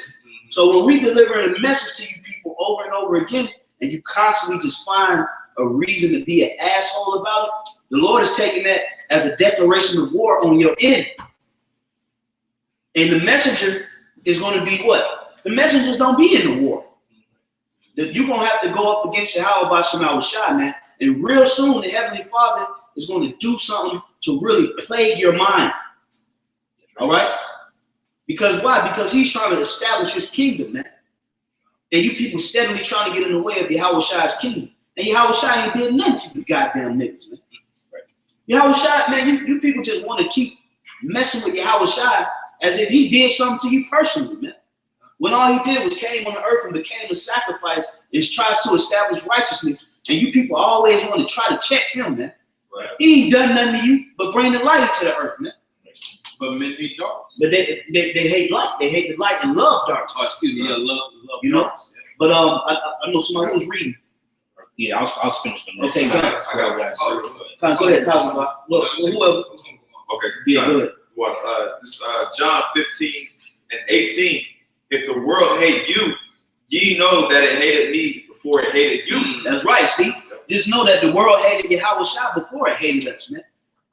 So when we deliver a message to you people over and over again, and you constantly just find a reason to be an asshole about it, the Lord is taking that as a declaration of war on your end. And the messenger is going to be what? The messengers don't be in the war. You're going to have to go up against YAHAWASHI, man. And real soon, the Heavenly Father is going to do something to really plague your mind. All right? Because why? Because he's trying to establish his kingdom, man. And you people steadily trying to get in the way of YAHAWASHI's kingdom. And YAHAWASHI ain't did nothing to you goddamn niggas, man. YAHAWASHI, man, you people just want to keep messing with YAHAWASHI as if he did something to you personally, man. When all he did was came on the earth and became a sacrifice and tries to establish righteousness. And you people always want to try to check him, man. Right. He ain't done nothing to you but bring the light into the earth, man. But men hate darkness. But they hate light. They hate the light and love darkness. Oh, excuse me. Yeah, love You know? darkness. Yeah. But I know somebody who was reading. Yeah, I'll finish them. Okay, go ahead. I got one. Go ahead, talk about whoever. Okay. Yeah, go ahead. What? This John 15 and 18. If the world hate you, ye know that it hated me before it hated you. That's right. See, just know that the world hated YAHAWASHI before it hated us, man.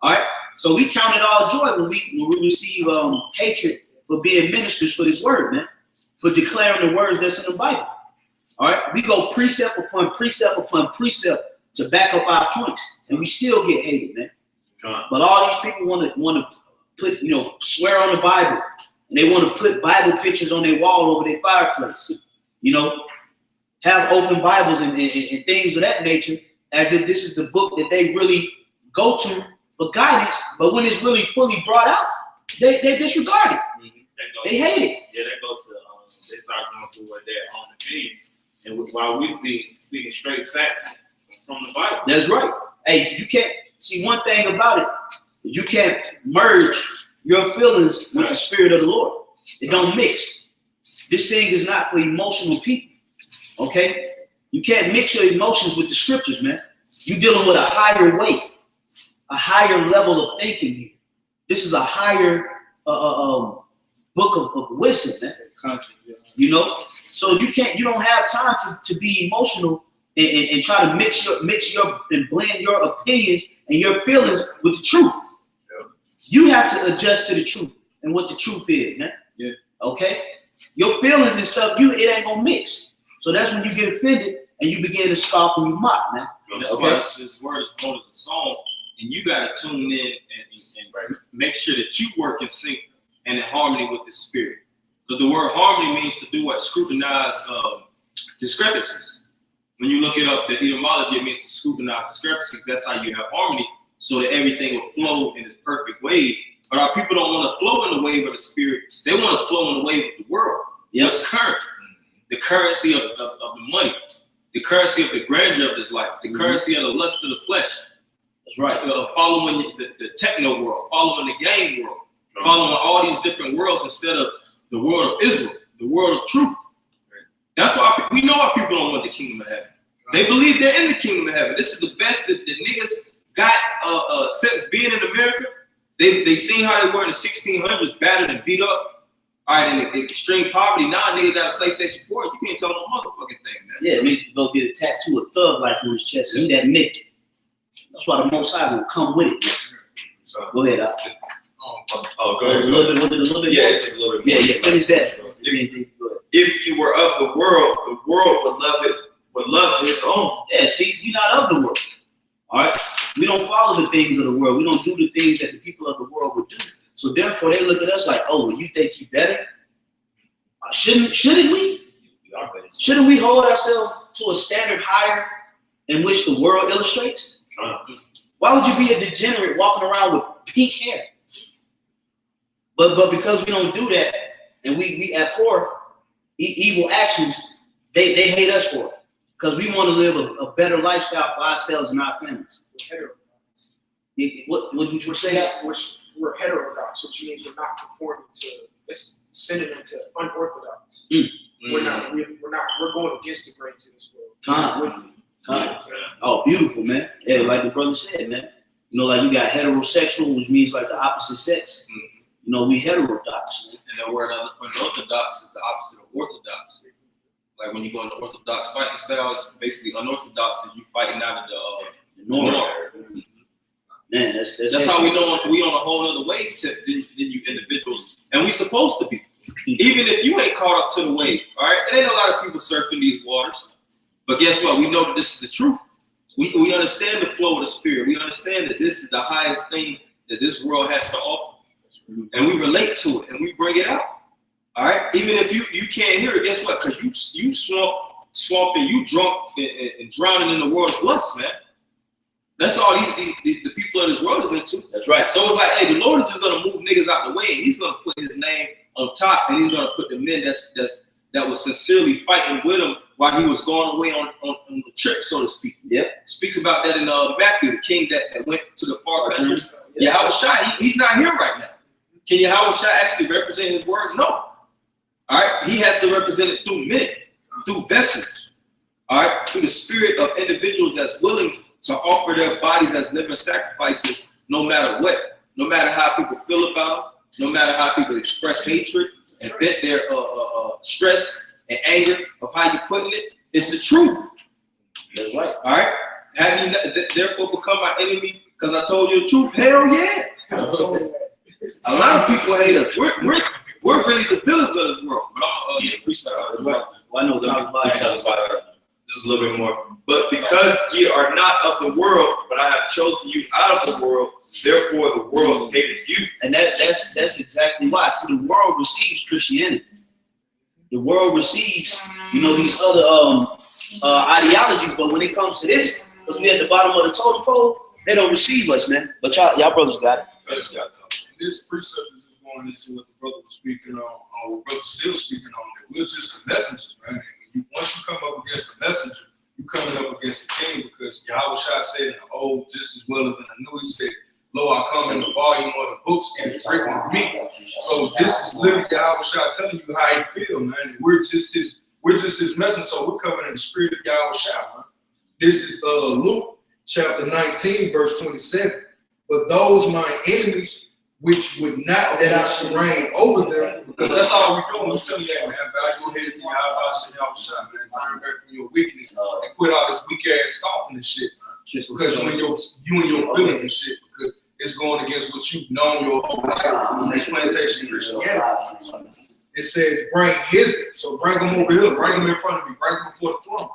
All right. So we count it all joy when we receive hatred for being ministers for this word, man, for declaring the words that's in the Bible. All right. We go precept upon precept upon precept to back up our points, and we still get hated, man. But all these people want to put, swear on the Bible, and they want to put Bible pictures on their wall over their fireplace. Have open Bibles and things of that nature, as if this is the book that they really go to for guidance. But when it's really fully brought out, they disregard it. They hate it. Yeah, they go to they start going to what their own opinion, and while we be speaking straight facts from the Bible. That's right. Hey, you can't see one thing about it. You can't merge your feelings with the spirit of the Lord. It don't mix. This thing is not for emotional people. Okay? You can't mix your emotions with the scriptures, man. You're dealing with a higher weight, a higher level of thinking here. This is a higher book of wisdom, man. So you don't have time to be emotional and try to mix your and blend your opinions and your feelings with the truth. You have to adjust to the truth and what the truth is, man. Yeah. Okay? Your feelings and stuff, it ain't gonna mix. So that's when you get offended and you begin to scoff and you mock, man. That's why this word is known as a song, and you got to tune in and make sure that you work in sync and in harmony with the spirit. Because the word harmony means to do what? Scrutinize discrepancies. When you look it up, the etymology, it means to scrutinize discrepancies. That's how you have harmony, so that everything will flow in its perfect wave. But our people don't want to flow in the wave of the spirit. They want to flow in the wave of the world. What's current? The currency of the money, the currency of the grandeur of this life, the currency of the lust of the flesh. That's right. Following the techno world, following the game world, following all these different worlds instead of the world of Israel, the world of truth. That's why we know our people don't want the kingdom of heaven. They believe they're in the kingdom of heaven. This is the best that the niggas got since being in America. They seen how they were in the 1600s, battered and beat up. All right, in extreme poverty, now a nigga got a PlayStation 4. You can't tell no motherfucking thing, man. Yeah, nigga can go get a tattoo of thug life on his chest and he that naked. That's why the Most High will come with it. So, Go ahead, go was ahead. it a little bit? Yeah, it's a little bit more. Yeah, finish that. If you were of the world would love his own. Yeah, see, we're not of the world. All right? We don't follow the things of the world. We don't do the things that the people of the world would do. So therefore, they look at us like, oh, well, you think you better? Shouldn't we? Shouldn't we hold ourselves to a standard higher in which the world illustrates? Why would you be a degenerate walking around with pink hair? But because we don't do that, and we abhor evil actions, they hate us for it. Because we want to live a better lifestyle for ourselves and our families. What would you say? We're heterodox, which means we're not conforming to. It's synonym to unorthodox. We're not. We're going against the grain in this world. Oh, beautiful, man. Yeah, like the brother said, man. Like you got heterosexual, which means like the opposite sex. We heterodox, man. And the word unorthodox is the opposite of orthodox. Like when you go into orthodox fighting styles, basically unorthodox is you fighting out of the norm. Man, that's how we know we on a whole other wave than you individuals, and we supposed to be. Even if you ain't caught up to the wave, all right? There ain't a lot of people surfing these waters, but guess what? We know that this is the truth. We understand the flow of the spirit. We understand that this is the highest thing that this world has to offer. and we relate to it, and we bring it out. All right, even if you can't hear it, guess what? Because you swamping, you drunk and drowning in the world of lust, man. That's all the people of this world is into. That's right. So it's like, hey, the Lord is just gonna move niggas out the way, and He's gonna put His name on top, and He's gonna put the men that was sincerely fighting with Him while He was going away on the trip, so to speak. Yep. Speaks about that in Matthew, the king that went to the far country. YAHAWASHI, he's not here right now. Can YAHAWASHI actually represent His word? No. All right, He has to represent it through men, through vessels. All right, through the spirit of individuals that's willing to offer their bodies as living sacrifices, no matter what, no matter how people feel about them, no matter how people express hatred and vent their stress and anger of how you're putting it. It's the truth. That's right. All right. Have you therefore become my enemy because I told you the truth? Hell yeah. A lot of people hate us. We're really the villains of this world. But I'm appreciate it. Well, I know talk about just a little bit more. But because ye are not of the world, but I have chosen you out of the world, therefore the world hated you. and that's exactly why. See, the world receives Christianity. The world receives, these other ideologies, but when it comes to this, because we at the bottom of the totem pole, they don't receive us, man. But y'all brothers got it. This precept is just going into what the brother was speaking on, or what brother's still speaking on, that we're just the messengers, man. And once you come up against the messenger, you're coming up against the king, because YAHAWASHI said in the old just as well as in the new, He said, "Lo, I come in the volume of the books and it's written with me." So this is literally YAHAWASHI telling you how He feel, man. And we're just His messenger, so we're coming in the spirit of YAHAWASHI, man. This is Luke chapter 19, verse 27. But those my enemies, which would not that I should reign over them, because that's all we're doing. We're telling you, hey, man, bow your head to YAHAWASHI, man. Turn back from your wickedness and quit all this weak ass scoffing and shit, man. Because you and your feelings and shit, because it's going against what you've known your whole life in this plantation Christianity. It says, bring hither. So bring them over here, bring them in front of me, bring them before the throne.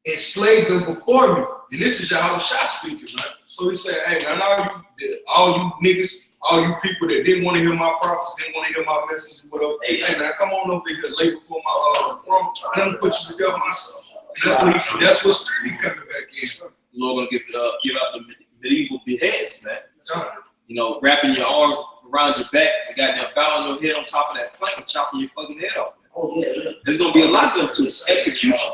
Enslave them before me. And this is YAHAWASHI speaking, right? So He said, hey, man, all you niggas, all you people that didn't want to hear my prophets, didn't want to hear my message, whatever. Hey, man, come on over here, lay before my throne. I'm gonna put you together myself. That's what's really coming back in. The Lord gonna give out the medieval beheads, man. Wrapping your arms around your back and goddamn bowing your head on top of that plank and chopping your fucking head off. Oh yeah. There's gonna be a lot of them too. Execution.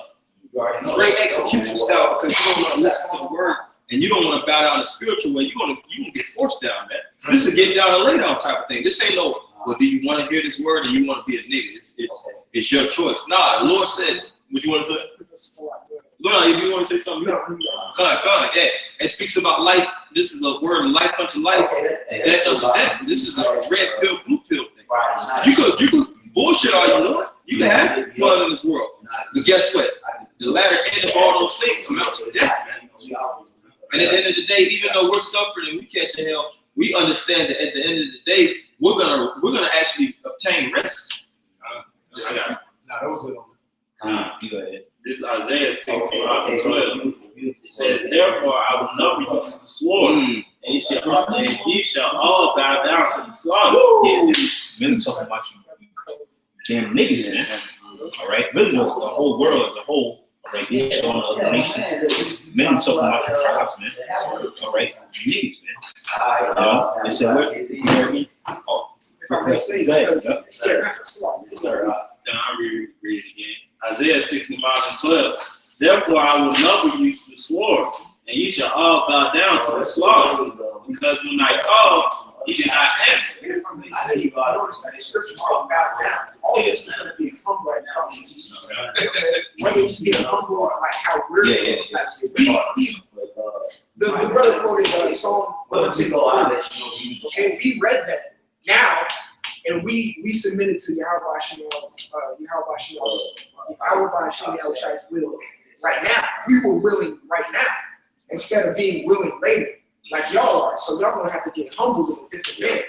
Great execution style, because you don't want to listen to the word and you don't want to bow down the spiritual way. You're gonna get forced down, man. This is a get down and lay down type of thing. This ain't no, well, do you want to hear this word or you want to be a nigga? It's your choice. Nah, the Lord said, what you want to say? Lord, if you want to say something, come on. Yeah. It speaks about life. This is a word, life unto life, death unto death. This is a red pill, blue pill thing. You could bullshit all you want. You can have fun in this world. But guess what? The latter end of all those things amount to death, man. And at the end of the day, even though we're suffering and we catching hell, we understand that at the end of the day, we're gonna actually obtain rest. That was it. You go ahead. This is Isaiah 65:12. It says, "Therefore I will number you to the sword, and ye shall all bow down to the slaughter." Yeah, really talking about you damn niggas, man. All right, really the whole world as a whole. All right, these showing other nations. Men talking about your tribes, man. All right, you niggas, man. It said, what? You heard me? Oh, go ahead. Then I'll read it again. Isaiah 65:12. "Therefore I will number you to the sword, and ye shall all bow down to the slaughter. Because when I called, ye did not answer." The brother quoted Psalm 110. Okay, we read that now, and we submitted to YAHAWASHI's will right now. We were willing right now instead of being willing later, like y'all are. So y'all gonna have to get humbled in a different way.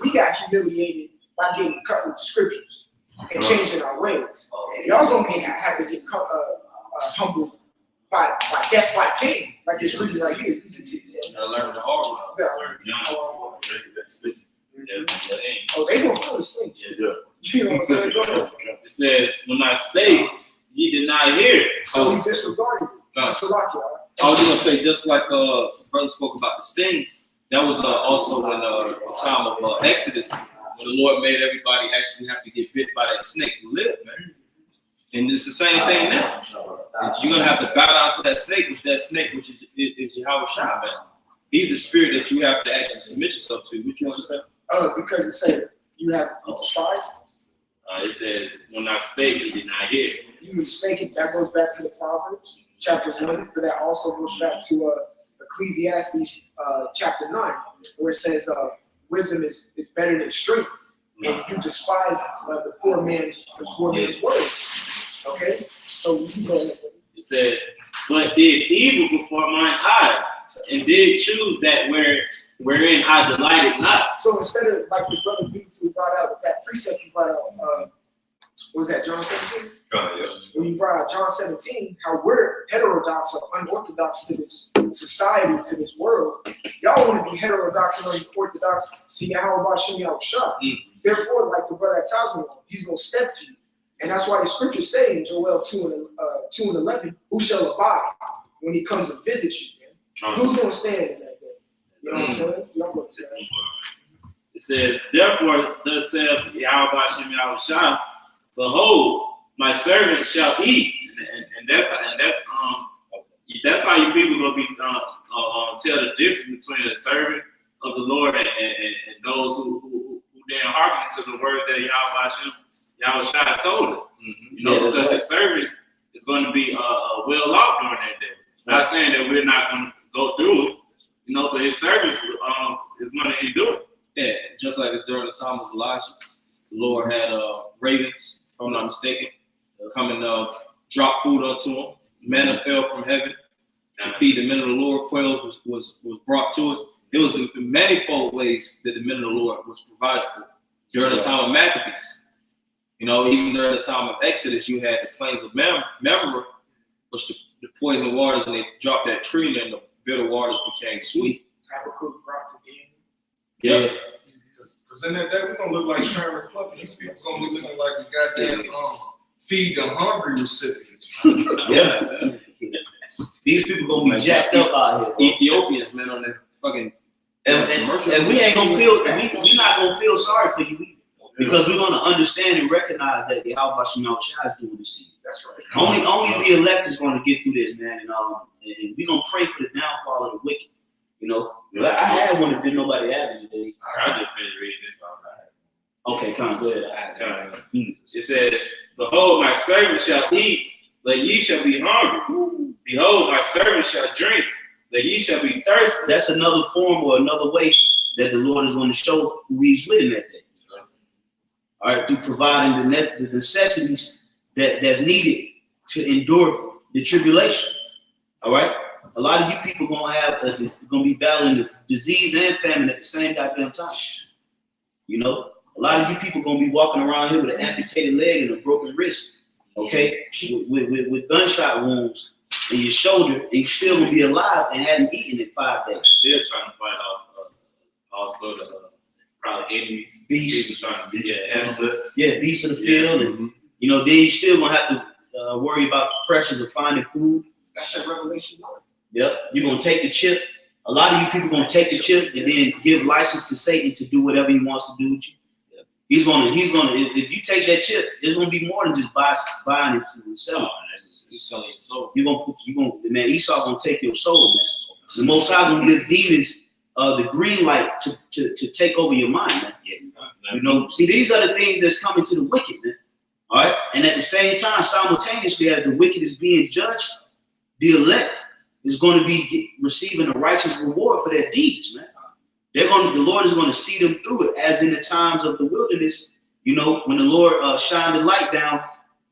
We got humiliated by getting cut with the scriptures and changing our ways. Y'all gonna have to get humbled by death by pain, like it's really right here. I learned the hard way. Yeah, You know what I'm saying? Go ahead. It says, when I spake, ye did not hear. So he disregarded it. Salaki, I was gonna say, just like brother spoke about the sting, that was also in the time of Exodus, when the Lord made everybody actually have to get bit by that snake to live, man. And it's the same thing now. You're gonna have to bow down to that snake, which is YAHAWASHI, man. He's the spirit that you have to actually submit yourself to. What you want to say? Because it said you have despised. It says, when I spake, he did not hear. You spake it. That goes back to the Proverbs, chapter 1, but that also goes back to Ecclesiastes, chapter 9, where it says wisdom is better than strength, and you despise the poor man's words. Okay, so you go ahead. It says, but did evil before mine eyes, and did choose that wherein I delighted not. So instead of, like the brother beautifully brought out with that precept you brought out, what was that, John 17? Yeah. When you brought out John 17, how we're heterodox or unorthodox to this society, to this world. Y'all want to be heterodox and unorthodox to YAHAWASHI YAHAWASHI. Therefore, like the brother at Tasman, he's going to step to you. And that's why the scriptures say in Joel 2 and 11, who shall abide when he comes and visits you? Man? Who's going to stand in that day? You know what I'm saying? It says, therefore, thus saith YAHAWASHI YAHAWASHI, behold, my servant shall eat. And that's how you people gonna be tell the difference between a servant of the Lord and those who didn't hearken to the word that YAHAWASHI told them. You know, because his servant is going to be well off during that day. Not saying that we're not going to go through it, you know, but his servant is going to endure it. Yeah, just like during the time of Elijah, the Lord had ravens, if I'm not mistaken, come and drop food unto him. Manna fell from heaven to feed the men of the Lord. Quails was brought to us. It was in manifold ways that the men of the Lord was provided for. During the time of Maccabees, you know, even during the time of Exodus, you had the plains of Memorah, which the poison waters, and they dropped that tree, and the bitter waters became sweet. Habakkuk brought to Daniel. Yeah. Because in that day, we're going to look like Sharon Club. These people going to be looking like a goddamn feed the hungry recipients. Yeah. These people going to be jacked up out here. Ethiopians, man, on that fucking. And we ain't going to feel, we're not going to feel sorry for you either. Because we're going to understand and recognize that YAHAWASHI YAHAWASHI is doing this thing. That's right. Only the elect is going to get through this, man. And we're going to pray for the downfall of the wicked. You know, I had one that didn't nobody have it today. I just finished reading this. Okay, come on, go ahead. It says, behold, my servant shall eat, but ye shall be hungry. Behold, my servant shall drink, but ye shall be thirsty. That's another form or another way that the Lord is going to show who he's with in that day. All right, through providing the necessities that's needed to endure the tribulation. All right, a lot of you people gonna be battling the disease and famine at the same goddamn time. You know, a lot of you people gonna be walking around here with an amputated leg and a broken wrist. Okay, with gunshot wounds in your shoulder, and you still gonna be alive and hadn't eaten in 5 days. Still trying to fight off also the probably enemies. Beasts. Beasts of the field, Mm-hmm. and you know, then you still gonna have to worry about the pressures of finding food. That's your Revelation 9. Yep, you're gonna take the chip. A lot of you people gonna take the chip and then give license to Satan to do whatever he wants to do with you. Yep. He's gonna. If you take that chip, it's gonna be more than just buying it and selling. He's selling your soul. Man, Esau gonna take your soul, man. The Most High gonna give demons the green light to take over your mind, man. You know, see, these are the things that's coming to the wicked, man. All right, and at the same time, simultaneously, as the wicked is being judged, the elect is going to be receiving a righteous reward for their deeds, man. The Lord is going to see them through it, as in the times of the wilderness. You know, when the Lord shined the light down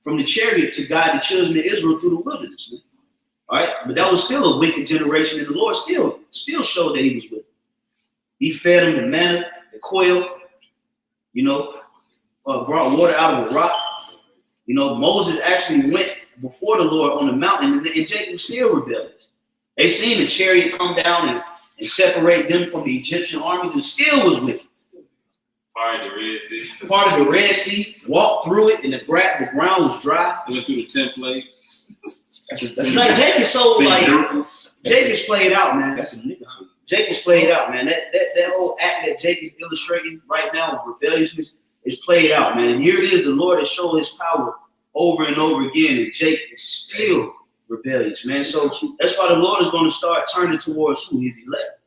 from the chariot to guide the children of Israel through the wilderness, man. All right, but that was still a wicked generation, and the Lord still showed that He was with them. He fed them the manna, the quail. You know, brought water out of a rock. You know, Moses actually went before the Lord on the mountain, and Jacob was still rebellious. They seen the chariot come down and separate them from the Egyptian armies, and still was wicked. Part of the Red Sea. Part of the Red Sea, walked through it, and the ground was dry. They went through the 10 plagues. That's like Jacob's so like Jacob's played out, man. That's a nigga. Jacob's played out, man. That whole act that Jacob's illustrating right now of rebelliousness is played out, man. And here it is, the Lord has shown his power over and over again, and Jacob is still rebellious, man. So that's why the Lord is going to start turning towards who? His elect.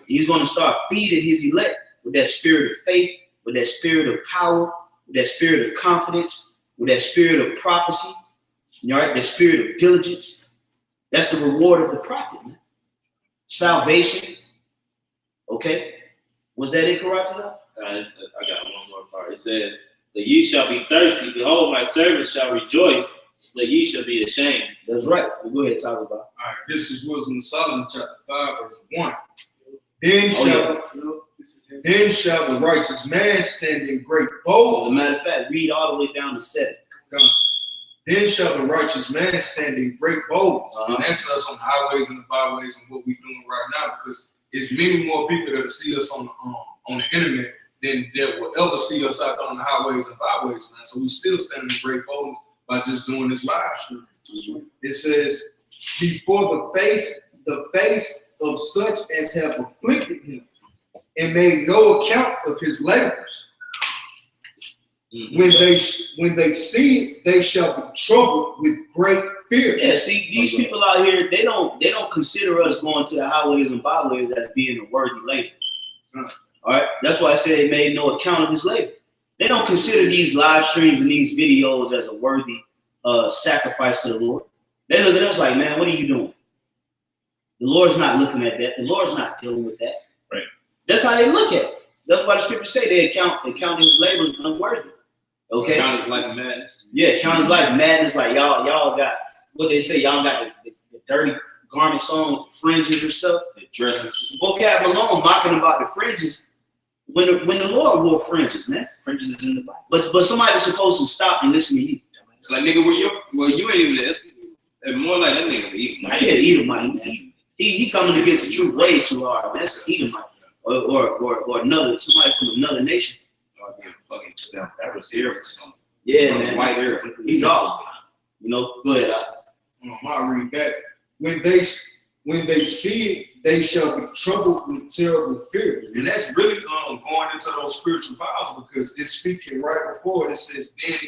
He's going to start feeding his elect with that spirit of faith, with that spirit of power, with that spirit of confidence, with that spirit of prophecy, all right, that spirit of diligence. That's the reward of the prophet, man. Salvation. Okay. Was that it, Karate? I got one more part. It said, "That ye shall be thirsty. Behold, my servant shall rejoice. That ye shall be ashamed." That's right. Well, go ahead, talk about. All right, this is Wisdom of Solomon, chapter 5, verse 1. Then shall the righteous man stand in great As a boldness. matter of fact, read all the way down to 7. Then shall the righteous man stand in great boldness. Uh-huh. And that's us on the highways and the byways and what we're doing right now, because it's many more people that will see us on the internet than that will ever see us out there on the highways and byways, man. So we still standing in great boldness by just doing this live stream. It says, before the face of such as have afflicted him, and made no account of his labors. When they see it, they shall be troubled with great fear. Yeah, see, these people out here, they don't consider us going to the highways and byways as being a worthy labor. All right, that's why I said they made no account of his labor. They don't consider these live streams and these videos as a worthy sacrifice to the Lord. They look at us like, man, what are you doing? The Lord's not looking at that. The Lord's not dealing with that. Right. That's how they look at it. That's why the scriptures say they count his labors unworthy. Okay. Count his like madness. Yeah, count his like madness. Like y'all got what they say. Y'all got the dirty garments on, fringes and stuff. The dresses. Vocab alone mocking about the fringes. When the Lord wore fringes, man. Fringes is in the Bible. But somebody's supposed to stop and listen to you. Like, nigga, you ain't even there. More like that nigga Edomite. Yeah, Edomite, man. He coming against the truth way too hard. Man. That's an Edomite. Or another, somebody from another nation. Fucking that was here or something. Yeah, From man. white hair. He's off. You know, go ahead. I'll read back. When they see it, they shall be troubled with terrible fear. And that's really going into those spiritual powers, because it's speaking right before it. It says, then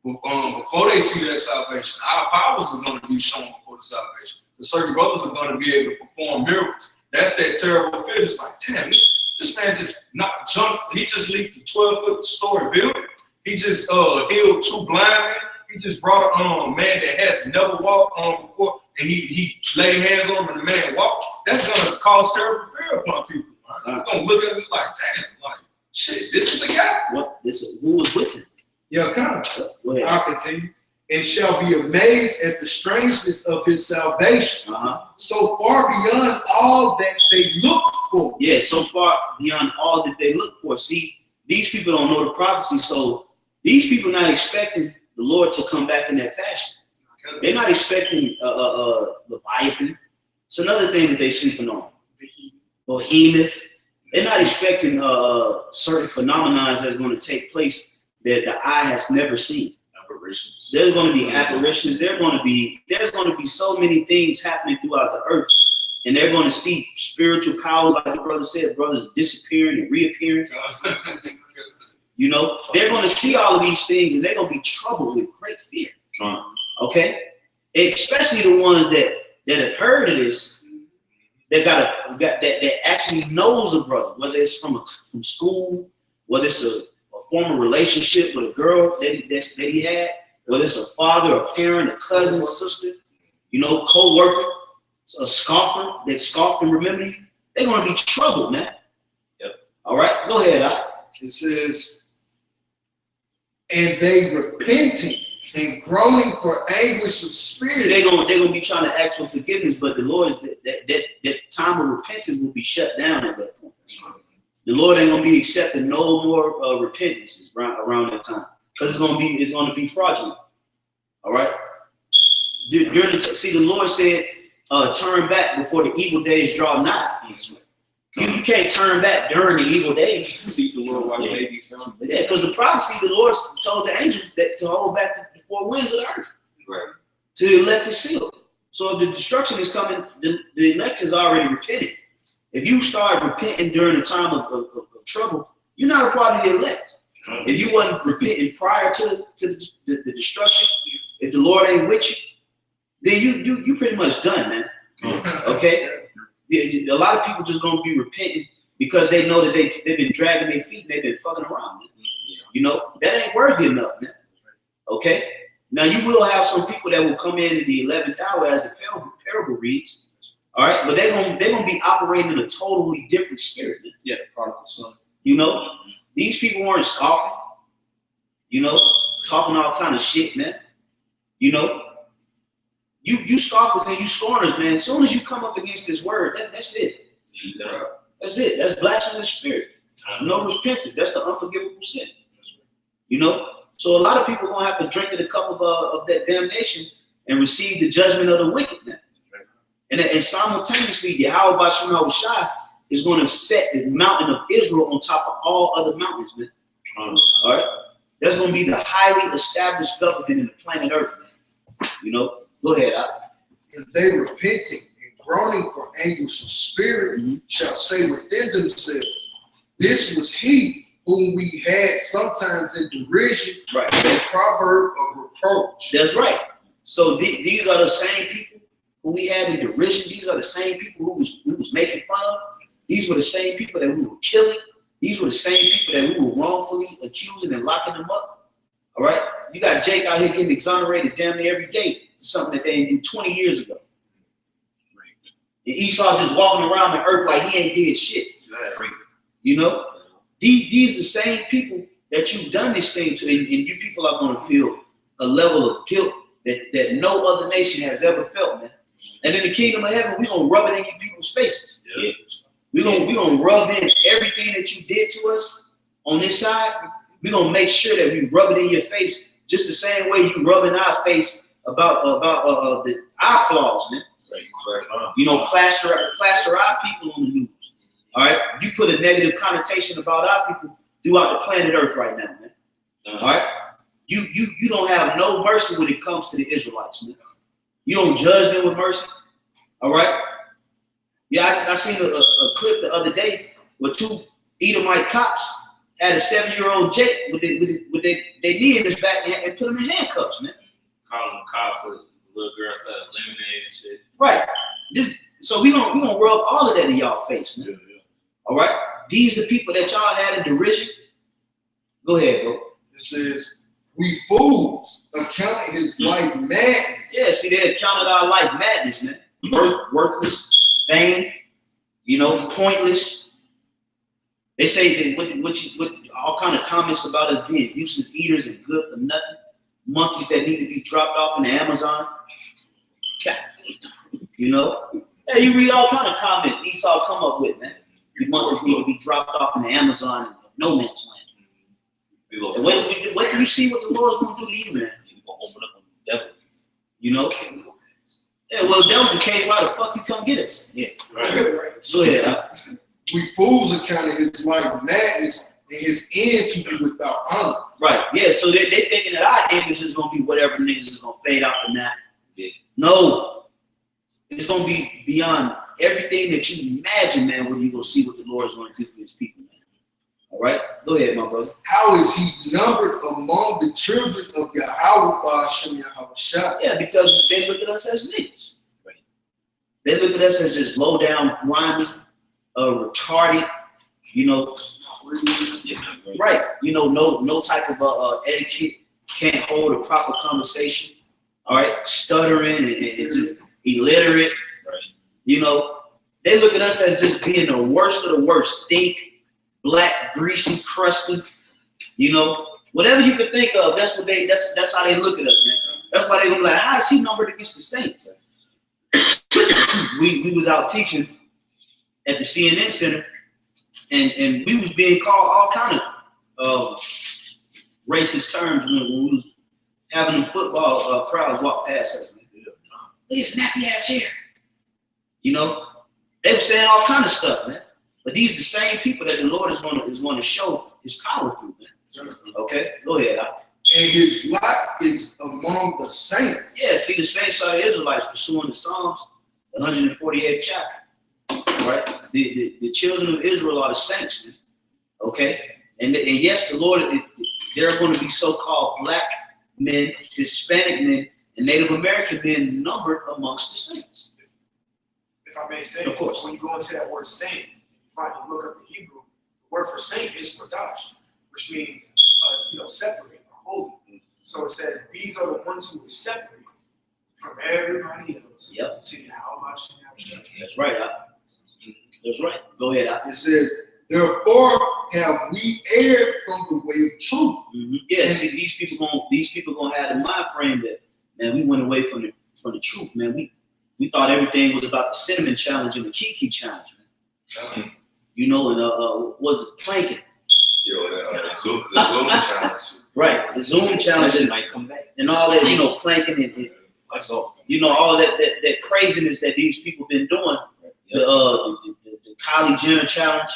before they see that salvation, our powers are going to be shown before the salvation. The certain brothers are going to be able to perform miracles. That's that terrible fear. It's like, damn, this man just not jumped. He just leaped a 12-foot story building. He just healed 2 blind men. He just brought a man that has never walked before, and he laid hands on him and the man walked. That's gonna cause terrible fear upon people. Right? They're gonna look at him like, damn, like, shit, this is the guy. Who was with him? Yeah, come on. I'll continue. And shall be amazed at the strangeness of his salvation, so far beyond all that they look for. Yeah, so far beyond all that they look for. See, these people don't know the prophecy, so these people not expecting the Lord to come back in that fashion. They're not expecting Leviathan. It's another thing that they're sleeping on. Behemoth. They're not expecting certain phenomena that's going to take place that the eye has never seen. Apparitions. There's going to be apparitions. There's going to be so many things happening throughout the earth, and they're going to see spiritual powers, like the brother said, brothers disappearing and reappearing. You know, they're going to see all of these things, and they're going to be troubled with great fear. Okay, especially the ones that have heard of this, that actually knows a brother, whether it's from school, whether it's a former relationship with a girl that he had, whether it's a father, a parent, a cousin, a sister, you know, co-worker, a scoffer that scoffed and remember you, they're going to be troubled, man. Yep. All right, go ahead. It says, and they repenting and groaning for anguish of spirit. See, they're gonna be trying to ask for forgiveness, but the Lord, that time of repentance will be shut down at that point. The Lord ain't gonna be accepting no more repentances around that time, because it's gonna be fraudulent. All right. The Lord said, "Turn back before the evil days draw nigh." You can't turn back during the evil days. Seek the Lord while you may be found. Yeah, because the prophecy, the Lord told the angels that to hold back the four winds of the earth. Right. To elect the seal. So if the destruction is coming, the elect has already repented. If you start repenting during the time of trouble, you're not a part of the elect. If you wasn't repenting prior to the destruction, if the Lord ain't with you, then you pretty much done, man. Okay? A lot of people just gonna be repenting because they know that they've been dragging their feet and they've been fucking around, man. You know, that ain't worthy enough, man. Okay? Now you will have some people that will come in the 11th hour as the parable reads, all right? But they're gonna be operating in a totally different spirit, man. Yeah, the prodigal son. You know, these people weren't scoffing, you know, talking all kind of shit, man. You know, you scoffers and you scorners, man. As soon as you come up against this word, that's it. That's it. That's blasphemy of the spirit. No repentance. That's the unforgivable sin. You know, so a lot of people are gonna have to drink in a cup of that damnation and receive the judgment of the wicked, man. And simultaneously, YAHAWASHI is going to set the mountain of Israel on top of all other mountains, man. All right, that's going to be the highly established government in the planet Earth, man. You know, go ahead. And they repenting and groaning for anguish of spirit shall say within themselves, this was he whom we had sometimes in derision, Right. a proverb of reproach. That's right. So these are the same people who we had in derision. These are the same people who we was making fun of. These were the same people that we were killing. These were the same people that we were wrongfully accusing and locking them up. All right? You got Jake out here getting exonerated damn near every day for something that they didn't do 20 years ago. And Esau just walking around the earth like he ain't did shit. You know? These are the same people that you've done this thing to, and you people are going to feel a level of guilt that no other nation has ever felt, man. And in the kingdom of heaven, we're going to rub it in you people's faces. Yeah. We're gonna rub in everything that you did to us on this side. We're gonna make sure that we rub it in your face just the same way you rub in our face about our flaws, man. Right. You know, plaster our people on the news. All right, you put a negative connotation about our people throughout the planet Earth right now, man. All right, you don't have no mercy when it comes to the Israelites, man. You don't judge them with mercy. All right. Yeah, I seen a clip the other day where two Edomite cops had a 7-year-old Jake with their knee in his back and put him in handcuffs, man. Calling them cops with little girls selling lemonade and shit. Right. So we gonna rub all of that in y'all face, man. Yeah. All right. These the people that y'all had in derision. Go ahead, bro. It says, we fools accounted his life madness. Yeah, see, they had counted our life madness, man. Worthless, vain, you know, pointless. They say that what all kind of comments about us being useless eaters and good for nothing, monkeys that need to be dropped off in the Amazon. You know, yeah, you read all kind of comments Esau come up with, man. The monkeys need to be dropped off in the Amazon and no man's land. And what do you see what the Lord's going to do to you, man? He's gonna open up on the devil. You know? Yeah, well, if that was the case, why the fuck you come get us? Yeah. Right. Go ahead. We fools accounted his life madness and his end to be without honor. Right. Yeah, so they thinking that our end is just going to be whatever niggas is going to fade out the map. Yeah. No. It's going to be beyond everything that you imagine, man, when you go see what the Lord is going to do for his people, man. All right? Go ahead, my brother. How is he numbered among the children of YAHAWAH, BAHASHAM, YAHAWASHI? Yeah, because they look at us as niggas. Right. They look at us as just low down, grimy, retarded, you know. Right. You know, no type of etiquette, can't hold a proper conversation. All right, stuttering and just illiterate. Right. You know, they look at us as just being the worst of the worst, stink, black, greasy, crusty. You know, whatever you can think of, that's how they look at us, man. That's why they gonna be like, how is he numbered against the saints? we was out teaching at the CNN Center, and we was being called all kind of racist terms when we was having the football crowds walk past us. Look at his nappy ass hair. You know, they were saying all kind of stuff, man. But these are the same people that the Lord is going to show His power through. Man. Okay, go ahead. And His lot is among the saints. Yeah, see, the saints are the Israelites pursuing the Psalms, the 148th chapter. Right? The children of Israel are the saints. Man. Okay, and yes, the Lord, there are going to be so-called black men, Hispanic men, and Native American men numbered amongst the saints. If I may say, of course, when you go into that word saint, you look up the Hebrew, the word for saint is kodash, which means separate or holy. So it says these are the ones who were separated from everybody else. Yep. To YAHAWASHI. That's right. That's right. Go ahead. It says, therefore have we erred from the way of truth. Yeah, see, these people gonna have the mind frame that, man, we went away from the truth, man. We thought everything was about the cinnamon challenge and the Kiki challenge, man. You know, and was it planking? The Zoom challenge. Right, the Zoom challenge might come back. and all that, planking and all that craziness that these people been doing. The Kylie Jenner challenge.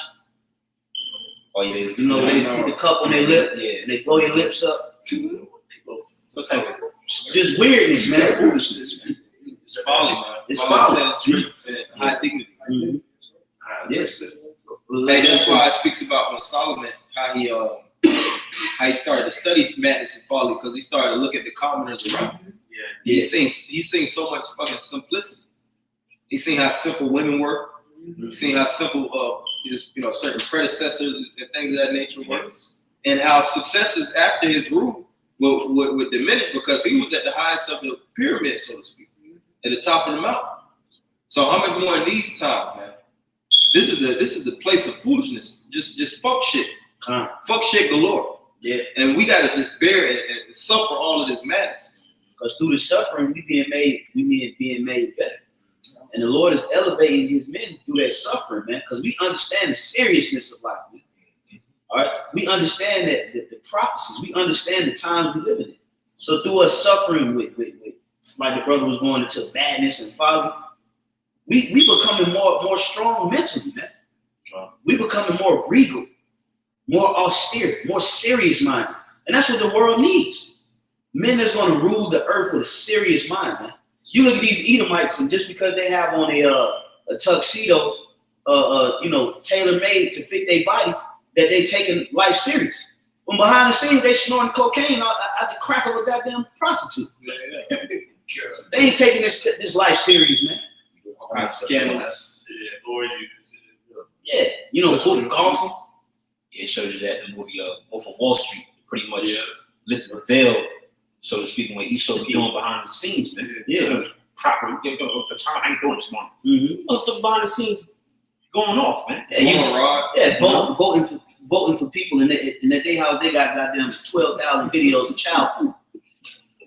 Oh yeah, they put the cup on their lip, and they blow your lips up. What type of Just weirdness, man. Foolishness, man. It's folly, man. It's folly. High dignity. Yes. Hey, that's why it speaks about when Solomon, how he started to study madness and folly, because he started to look at the commoners around him. Yeah. He's seen so much fucking simplicity. He's seen how simple women were. He's seen how simple certain predecessors and things of that nature were. And how successes after his rule would diminish because he was at the highest of the pyramid, so to speak, at the top of the mountain. So how much more in these times, man? This is the place of foolishness. Just fuck shit. Fuck shit galore. Yeah. And we gotta just bear it and suffer all of this madness. Because through the suffering, we being made better. And the Lord is elevating His men through that suffering, man, because we understand the seriousness of life, man. All right? We understand that the prophecies, we understand the times we live in. So through us suffering with like the brother was going into madness and folly, we becoming more strong mentally, man. We becoming more regal, more austere, more serious minded. And that's what the world needs. Men that's going to rule the earth with a serious mind, man. You look at these Edomites, and just because they have on a tuxedo, tailor-made to fit their body, that they taking life serious. When behind the scenes, they snorting cocaine out the crack of a goddamn prostitute. They ain't taking this life serious, man. All kinds of scandals. Golfing. Yeah, it shows you that in the movie Wolf of Wall Street, pretty much lifted the veil, so to speak, what he's doing behind the scenes, man. Yeah. Proper, the time I ain't doing this morning. What's up behind the scenes going off, man? Voting for people in their house, they got goddamn 12,000 videos of child porn.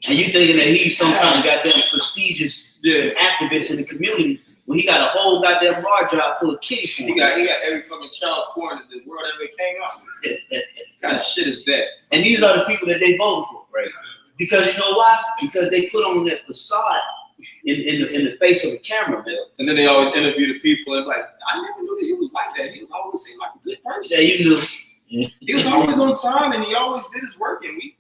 And you thinking that he's some kind of goddamn prestigious activist in the community, when he got a whole goddamn hard drive full of kiddie porn. He got every fucking child porn that the world ever came out. What kind of shit is that? And these are the people that they voted for, right? Because you know why? Because they put on that facade in the face of the camera, man. And then they always interview the people and like, I never knew that he was like that. He was always seemed like a good person. Yeah, you knew. He was always on time and he always did his work, and we,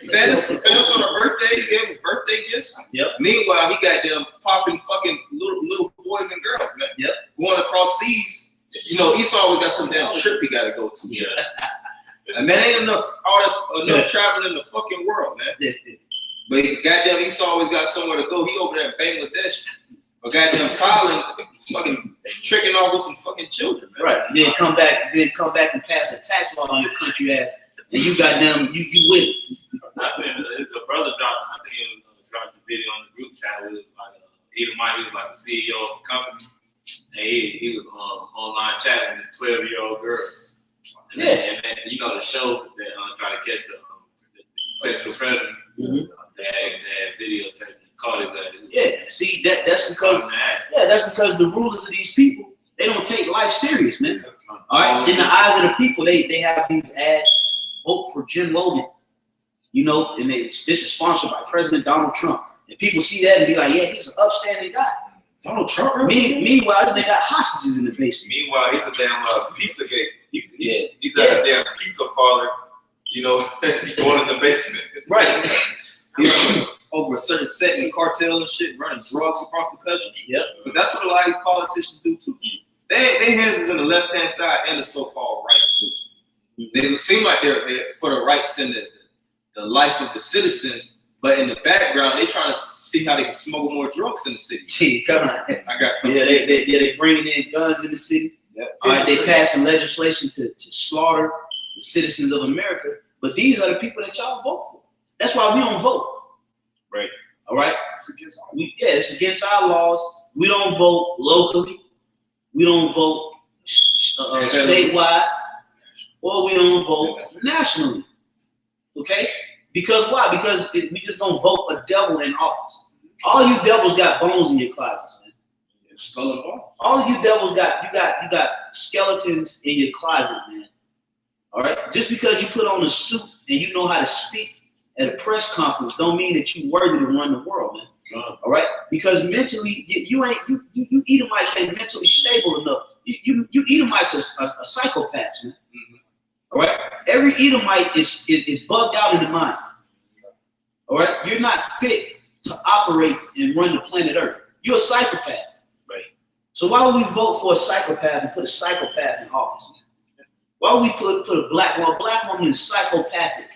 fed us on our birthdays, gave us birthday gifts. Yep. Meanwhile, he got them popping fucking little boys and girls, man. Yep. Going across seas. Esau always got some damn trip he got to go to. Yeah. And man, ain't enough traveling in the fucking world, man. But goddamn, Esau always got somewhere to go. He over there in Bangladesh or goddamn Thailand, fucking tricking off with some fucking children, man. Right. Then come back and pass a tax law on your country ass, and you goddamn you with it. I said the brother dropped. I think it was dropped the video on the group chat. It was like Edomite. He was like the CEO of the company, and he was online chatting with this 12-year-old girl. And the show that try to catch the sexual predators. They had videotape and caught his ass. Yeah, see that's because the rulers of these people, they don't take life serious, man. All right, in the eyes of the people, they have these ads. Vote for Jim Logan, and this is sponsored by President Donald Trump. And people see that and be like, yeah, he's an upstanding guy. Donald Trump. Meanwhile, they got hostages in the basement. Meanwhile, he's a damn pizza gate. He's at a damn pizza parlor. You know, he's going in the basement. Right. He's over a certain setting cartel and shit, running drugs across the country. Yep. But that's what a lot of these politicians do too. They hands is in the left hand side and the so-called right suits. They seem like they're for the rights and the life of the citizens, but in the background they trying to see how they can smuggle more drugs in the city. Gee, come on. I got they bringing in guns in the city. Yep. All right, they passing legislation to slaughter the citizens of America. But these are the people that y'all vote for. That's why we don't vote. Right. All right. It's against our It's against our laws. We don't vote locally. We don't vote statewide, or we don't vote nationally. Okay? Because why? Because we just don't vote a devil in office. All you devils got bones in your closets, man. skull and bones. All of you devils got you got skeletons in your closet, man. All right. Just because you put on a suit and you know how to speak at a press conference, don't mean that you worthy to run the world, man. All right. Because mentally, you Edomites ain't mentally stable enough. You Edomites are psychopaths, man. All right. Every Edomite is bugged out in the mind. All right. You're not fit to operate and run the planet Earth. You're a psychopath. Right. So why would we vote for a psychopath and put a psychopath in office, man? Why would we put a black woman? A black woman is psychopathic.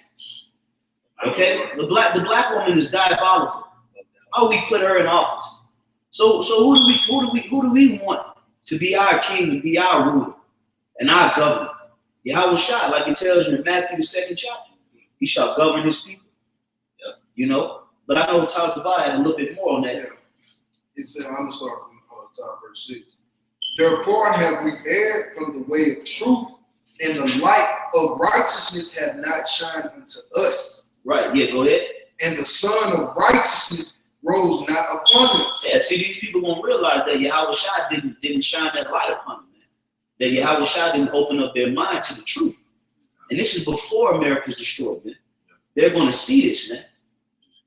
Okay. The black woman is diabolical. Why would we put her in office? So who do we want to be our king and be our ruler and our governor? YAHAWASHI, like it tells you in Matthew the 2nd chapter, he shall govern his people. Yeah. You know, but I know Tal's Bible had a little bit more on that. Yeah. It said, I'm gonna start from top verse 6. Therefore have we erred from the way of truth, and the light of righteousness have not shined unto us. Right, yeah, go ahead. And the sun of righteousness rose not upon us. Yeah, see, these people won't realize that YAHAWASHI didn't shine that light upon them, man. That YAHAWASHI didn't open up their mind to the truth. And this is before America's destroyed, man. They're going to see this, man.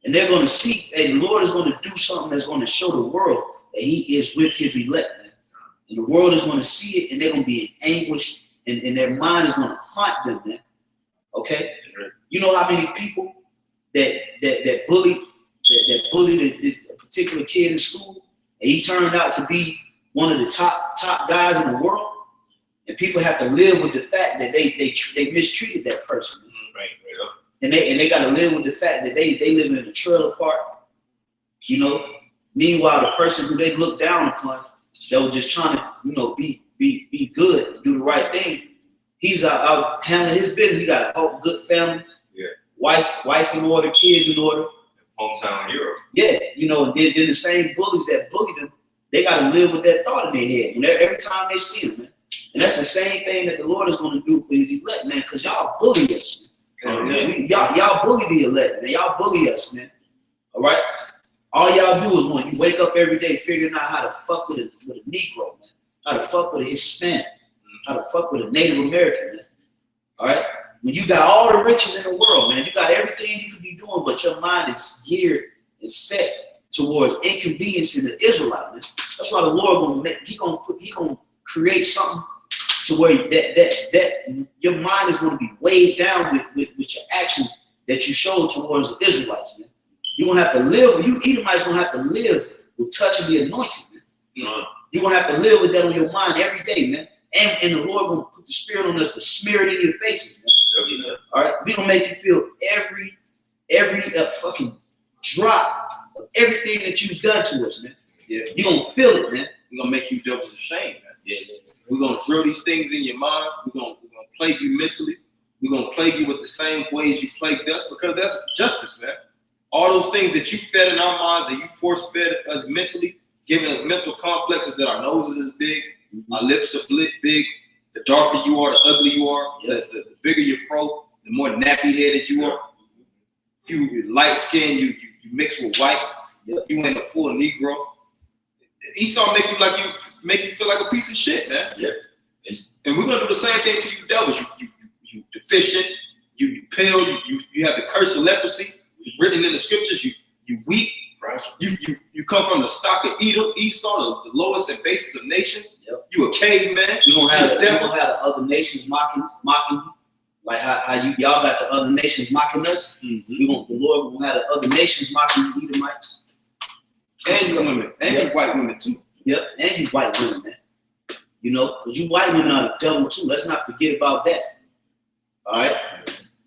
And they're going to see, and the Lord is going to do something that's going to show the world that he is with his elect, man. And the world is going to see it, and they're going to be in anguish, and their mind is going to haunt them, man. Okay? You know how many people that bullied this particular kid in school, and he turned out to be one of the top guys in the world, and people have to live with the fact that they mistreated that person. Right. And they got to live with the fact that they living in a trailer park, you know. Meanwhile, the person who they looked down upon, that was just trying to, you know, be good and do the right thing, he's out handling his business. He got a good family, wife in order, kids in order. Hometown hero. Yeah, you know, then the same bullies that bullied them, they got to live with that thought in their head every time they see them, man. And that's the same thing that the Lord is going to do for his elect, man, because y'all bully us, man. Y'all bully the elect, man. Y'all bully us, man. All right? All y'all do is when you wake up every day figuring out how to fuck with a Negro, man. How to fuck with a Hispanic. How to fuck with a Native American, man. All right? When you got all the riches in the world, man, you got everything you could be doing, but your mind is geared and set towards inconveniencing the Israelite, man. That's why the Lord he gonna create something to where that your mind is going to be weighed down with your actions that you show towards the Israelites, man. You're gonna have to live, you Edomites gonna have to live with touching the anointing, man. You're gonna have to live with that on your mind every day, man. And the Lord gonna put the Spirit on us to smear it in your faces, man. All right, we gonna make you feel every fucking drop of everything that you've done to us, man. Yeah, you gonna feel it, man. We're gonna make you devils ashamed, man. Yeah. We're gonna drill these things in your mind. We're gonna plague you mentally. We're gonna plague you with the same ways you plagued us, because that's justice, man. All those things that you fed in our minds, that you force fed us mentally, giving us mental complexes that our noses is big, our lips are big. The darker you are, the uglier you are. The bigger your fro, the more nappy headed you are. If you light skin, you mix with white. You ain't a full Negro. Esau make you feel like a piece of shit, man. Yeah. And we're gonna do the same thing to you devils. You deficient, you pale, you have the curse of leprosy written in the scriptures. You weak, right? You come from the stock of Edom, Esau, the lowest and basest of nations. Yep. You a caveman. We're gonna have the other nations mocking you. Like how y'all got the other nations mocking us. The Lord will have the other nations mocking you, Edomites. And you women. And you white women too. Yep, and you white women, man. You know, because you white women are the devil too. Let's not forget about that. All right?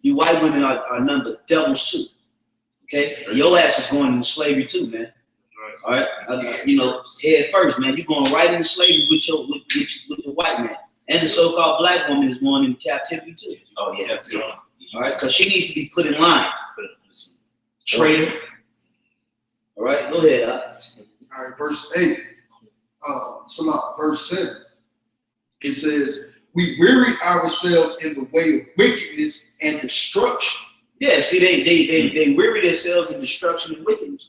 You white women are none but devils too. Okay? So your ass is going into slavery too, man. All right? You know, head first, man. You're going right into slavery with the white man. And the so-called black woman is going into captivity too. Oh, yeah. All right? Because she needs to be put in line. Traitor. All right? Go ahead, All right, verse 8. Salah, verse 7. It says, we wearied ourselves in the way of wickedness and destruction. Yeah, see, they weary themselves in destruction and wickedness.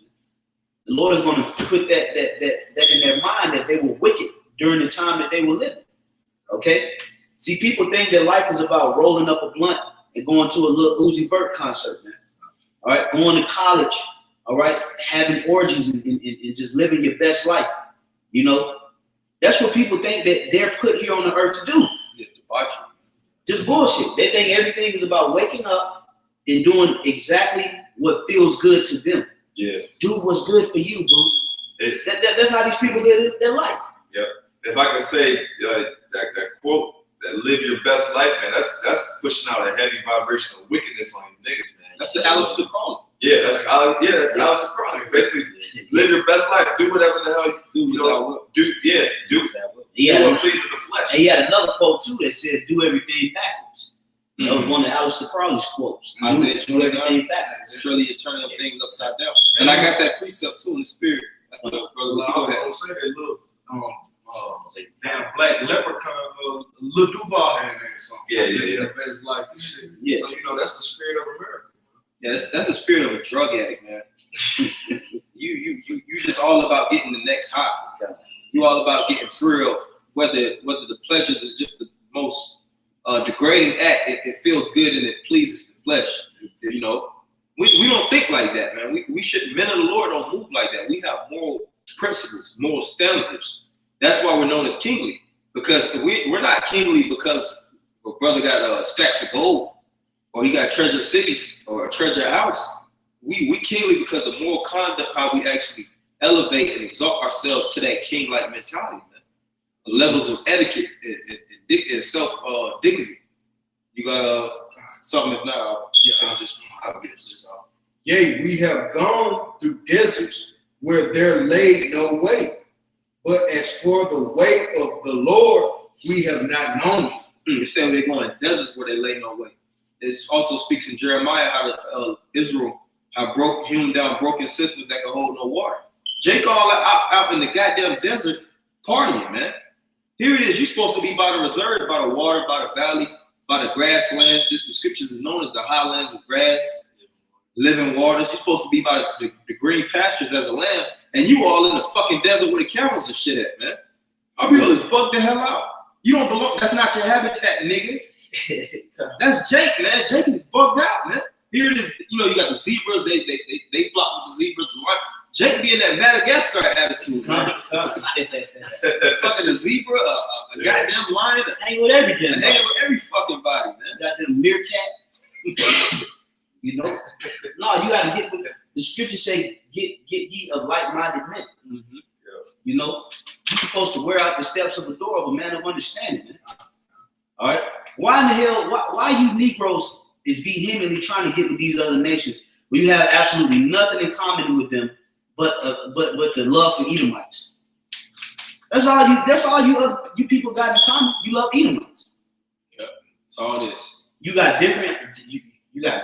The Lord is going to put that in their mind that they were wicked during the time that they were living. Okay? See, people think that life is about rolling up a blunt and going to a little Uzi Vert concert, man. All right? Going to college, all right? Having orgies and just living your best life. You know? That's what people think that they're put here on the earth to do. Just bullshit. They think everything is about waking up and doing exactly what feels good to them. Yeah. Do what's good for you, boo. That's how these people live their life. Yep. If I can say that quote, that live your best life, man, that's pushing out a heavy vibration of wickedness on you niggas, man. That's the Alistair Crowley. Yeah, that's Alistair Crowley. Basically, live your best life. Do whatever the hell you know. Do what pleases the flesh. And he had another quote too that said, "Do everything backwards." That was one of Alistair Crowley's quotes. Isaiah do everything backwards. Surely you're turning things upside down. And I got that precept too in the spirit. Brother, I was gonna say that little damn black leprechaun, Lil Duval had that song. Yeah. His life and shit. Yeah. So you know that's the spirit of America. Yeah, that's the spirit of a drug addict, man. you just all about getting the next high. You all about getting thrilled, whether the pleasures is just the most degrading act. It feels good and it pleases the flesh. You know, we don't think like that, man. We should. Men of the Lord don't move like that. We have moral principles, moral standards. That's why we're known as kingly. Because we're not kingly because a brother got stacks of gold, or he got treasure cities or a treasure house. We kingly because the moral conduct, how we actually elevate and exalt ourselves to that king-like mentality, man. The levels of etiquette and self-dignity. You got something? If not, I'll finish this off. Yea, we have gone through deserts where there lay no way. But as for the way of the Lord, we have not known it. It said they're going to deserts where they lay no way. It also speaks in Jeremiah how Israel hewn down broken systems that can hold no water. Jake all out in the goddamn desert partying, man. Here it is. You're supposed to be by the reserve, by the water, by the valley, by the grasslands. The scriptures is known as the highlands of grass, living waters. You're supposed to be by the green pastures as a lamb, and you all in the fucking desert where the camels and shit at, man. Our people is bugged the hell out. You don't belong. That's not your habitat, nigga. That's Jake, man. Jake is bugged out, man. Here it is. You know, you got the zebras. They flock with the zebras. Jake be in that Madagascar attitude, man. Fucking a zebra, a goddamn lion. Hang with everything. Hanging with every fucking body, man. Goddamn meerkat. You know? No, you gotta get with the scriptures say, get ye of like-minded men. Mm-hmm. You know? You're supposed to wear out the steps of the door of a man of understanding, man. All right? Why in the hell, why you Negroes is vehemently trying to get with these other nations when you have absolutely nothing in common with them but the love for Edomites? That's all you people got in common. You love Edomites. Yep. That's all it is. You got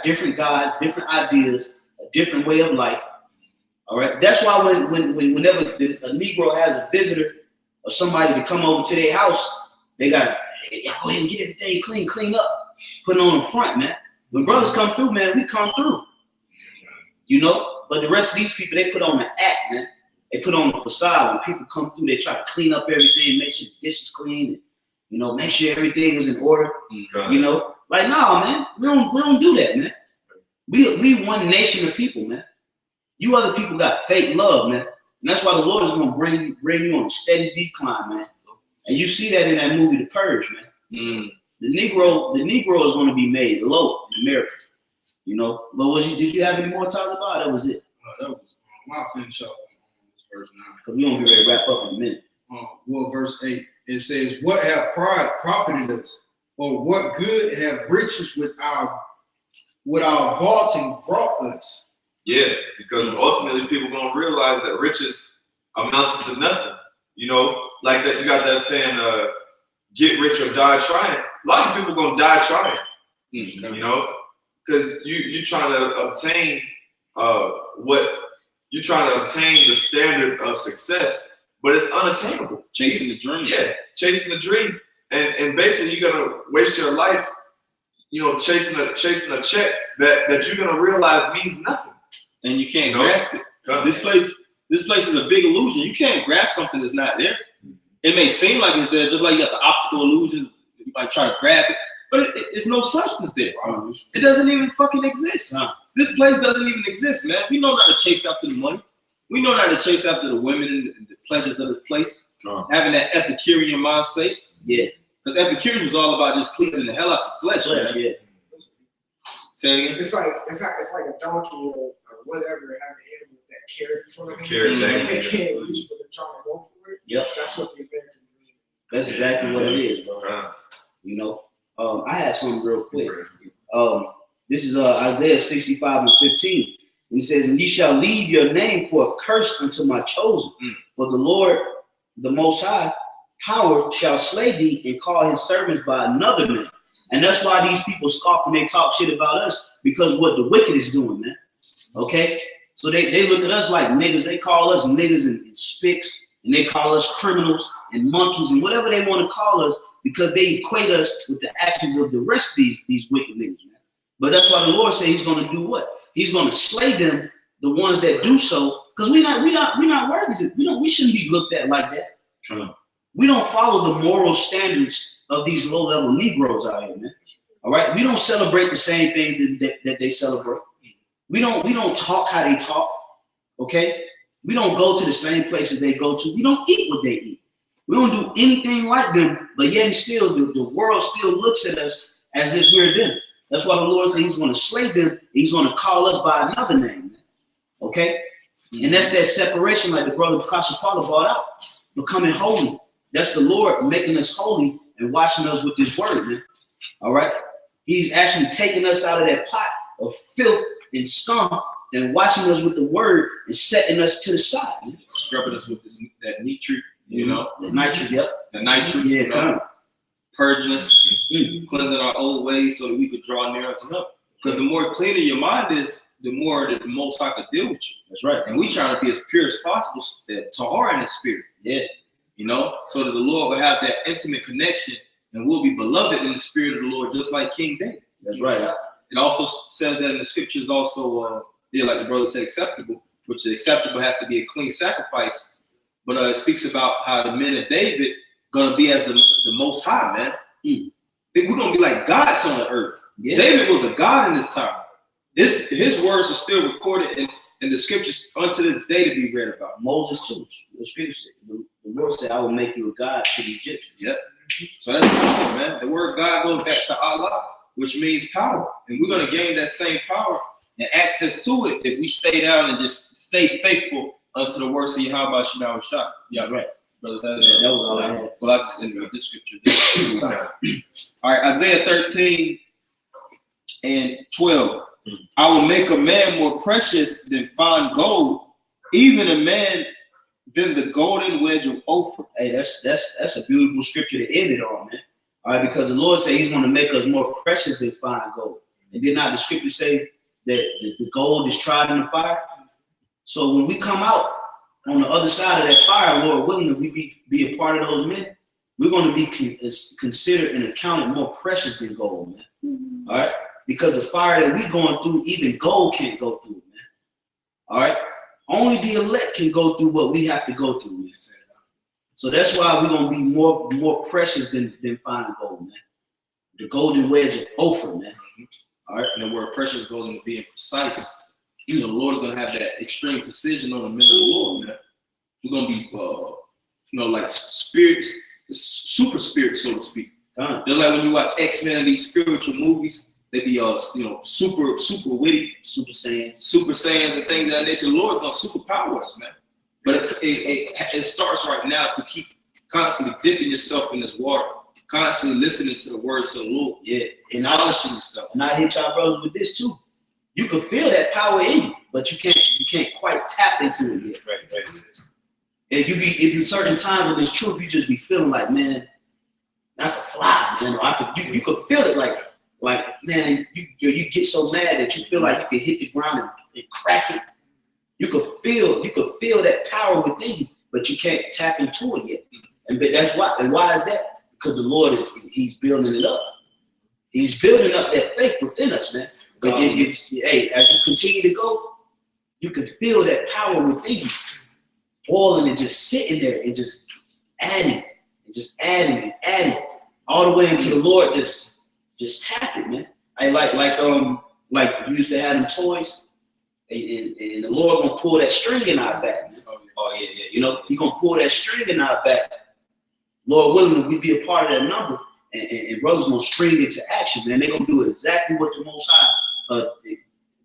different guys, different ideas, a different way of life. All right. That's why whenever a Negro has a visitor or somebody to come over to their house, they got go ahead and get everything clean up, put it on the front, man. When brothers come through, man, we come through. You know. But the rest of these people, they put on the act, man. They put on the facade. When people come through, they try to clean up everything, make sure the dish is clean, and, you know, make sure everything is in order. Okay. You know, like, nah, man, we don't do that, man. We one nation of people, man. You other people got fake love, man. And that's why the Lord is gonna bring you on a steady decline, man. And you see that in that movie, The Purge, man. The Negro is gonna be made low in America. You know, but did you have any more talks about it? That was it. That was I'll finish off on this verse 9. Because we're gonna be ready to wrap up in a minute. Well, verse 8, it says, what have pride profited us? Or what good have riches with our vaulting brought us? Yeah, because ultimately people gonna realize that riches amounts to nothing. You know, like that. You got that saying, "Get rich or die trying." A lot of people gonna die trying. You know, because you trying to obtain you're trying to obtain the standard of success, but it's unattainable. Chasing the dream. Yeah, chasing the dream, and basically you're gonna waste your life, you know, chasing a check that you're gonna realize means nothing. And you can't grasp it. This place is a big illusion. You can't grasp something that's not there. It may seem like it's there, just like you got the optical illusions. You might try to grab it, but it's no substance there. It doesn't even fucking exist. This place doesn't even exist, man. We know not to chase after the money. We know not to chase after the women and the pleasures of the place. Having that Epicurean mindset. Yeah. Because Epicurean was all about just pleasing the hell out the flesh. Yeah. Say it again. It's like a donkey or whatever, have an animal that carry in front of them. Carry they can't reach, but they're trying to go for it. Yep. That's what the American dream is. That's exactly what it is, bro. You know, I had something real quick. This is Isaiah 65 and 15. He says, and ye shall leave your name for a curse unto my chosen. For the Lord, the Most High, Power shall slay thee and call his servants by another name. And that's why these people scoff and they talk shit about us, because what the wicked is doing, man. Okay? So they look at us like niggas. They call us niggas and spicks, and they call us criminals and monkeys and whatever they want to call us, because they equate us with the actions of the rest of these wicked niggas, man. But that's why the Lord said he's going to do what? He's going to slay them, the ones that do so, because we're not worthy to. We shouldn't be looked at like that. We don't follow the moral standards of these low-level Negroes out here, man. All right, we don't celebrate the same things that they celebrate. We don't talk how they talk. Okay, we don't go to the same places they go to. We don't eat what they eat. We don't do anything like them. But yet and still, the world still looks at us as if we're them. That's why the Lord said he's going to slay them. He's going to call us by another name. Okay? And that's that separation, like the brother Picasso Paulo brought out, becoming holy. That's the Lord making us holy and washing us with his word, man. All right? He's actually taking us out of that pot of filth and scum and washing us with the word and setting us to the side, man. Scrubbing us with that nitrate, you know? The nitrate, yep. The nitrate, yeah, come. Purging us, cleansing our old ways so that we could draw nearer to him. Because the more cleaner your mind is, the more the Most High could deal with you. That's right. And we try to be as pure as possible, that tahar in the spirit. Yeah. You know, so that the Lord will have that intimate connection and we'll be beloved in the spirit of the Lord, just like King David. That's right. It also says that in the scriptures also, like the brother said, acceptable, which the acceptable has to be a clean sacrifice. But it speaks about how the men of David gonna be as the Most High, man. We're gonna be like gods on the earth. Yeah. David was a god in this time. His words are still recorded in the scriptures unto this day to be read about. Moses too. The scripture, the Lord said, "I will make you a god to the Egyptians." Yep. So that's power, man. The word God goes back to Allah, which means power, and we're gonna gain that same power and access to it if we stay down and just stay faithful unto the words of YAHAWASHI. Yeah, right. Brother, that was all I had. Well, I just ended with this scripture. All right, Isaiah 13 and 12. I will make a man more precious than fine gold, even a man than the golden wedge of Ophir. Hey, that's a beautiful scripture to end it on, man. All right, because the Lord said he's going to make us more precious than fine gold. And did not the scripture say that the gold is tried in the fire? So when we come out on the other side of that fire, Lord willing, if we be a part of those men, we're going to be considered and accounted more precious than gold, man. All right? Because the fire that we're going through, even gold can't go through, man. All right? Only the elect can go through what we have to go through, man. So that's why we're going to be more precious than fine gold, man. The golden wedge of Ophir, man. All right? And the word precious goes into being precise. You know, the Lord is gonna have that extreme precision on the men of the Lord, man. We're gonna be, you know, like spirits, super spirits, so to speak. Just like when you watch X-Men and these spiritual movies, they be, you know, super witty, super saiyans and things of that nature. The Lord's gonna superpower us, man. But it starts right now to keep constantly dipping yourself in this water, constantly listening to the words of the Lord, and polishing yourself. And I hit y'all brothers with this too. You can feel that power in you, but you can't quite tap into it yet. Right. If you certain times in this truth, you just be feeling like, man, I could fly, man. Or you could feel it like man, you get so mad that you feel like you can hit the ground and crack it. You could feel that power within you, but you can't tap into it yet. And that's why. And why is that? Because the Lord He's building it up. He's building up that faith within us, man. But as you continue to go, you can feel that power within you, boiling and just sitting there and just adding and adding all the way until the Lord just tap it, man. Like we used to have them toys, and the Lord gonna pull that string in our back, man. Oh yeah. You know, He gonna pull that string in our back. Lord willing, we be a part of that number, and brothers gonna spring into action, man. They're gonna do exactly what the Most High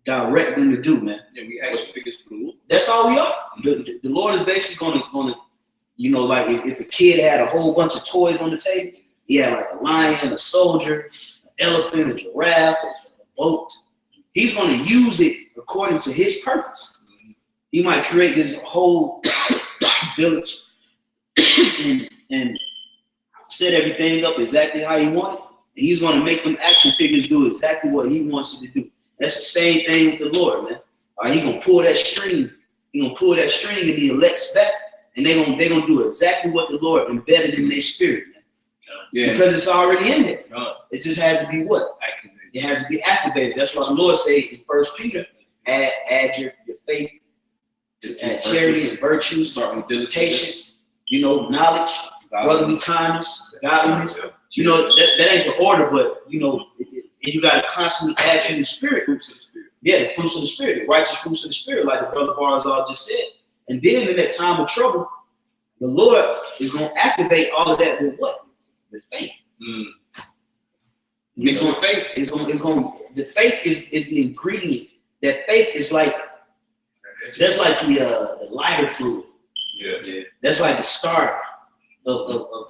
direct them to do, man. Yeah, we action figures for the Lord. That's all we are. The Lord is basically gonna, you know, like if a kid had a whole bunch of toys on the table, he had like a lion, a soldier, an elephant, a giraffe, a boat. He's gonna use it according to His purpose. He might create this whole village and set everything up exactly how He wanted. And He's gonna make them action figures do exactly what He wants it to do. That's the same thing with the Lord, man. All right, He gonna pull that string. He gonna pull that string and the elects back, and they gonna do exactly what the Lord embedded in their spirit, man. Yeah. Because it's already in there. It just has to be what? Activated. It has to be activated. That's why the Lord said in 1 Peter, add your faith, add charity and virtue, start with patience, you know, knowledge, brotherly kindness, godliness. You know, that ain't the order, but you know, you got to constantly add to the spirit. Fruits of the spirit. Yeah, the fruits of the spirit, the righteous fruits of the spirit, like the brother Barzal just said. And then in that time of trouble, the Lord is going to activate all of that with what? With faith. It's on faith. The faith is the ingredient. That faith is like, that's like the lighter fluid. Yeah. That's like the starter of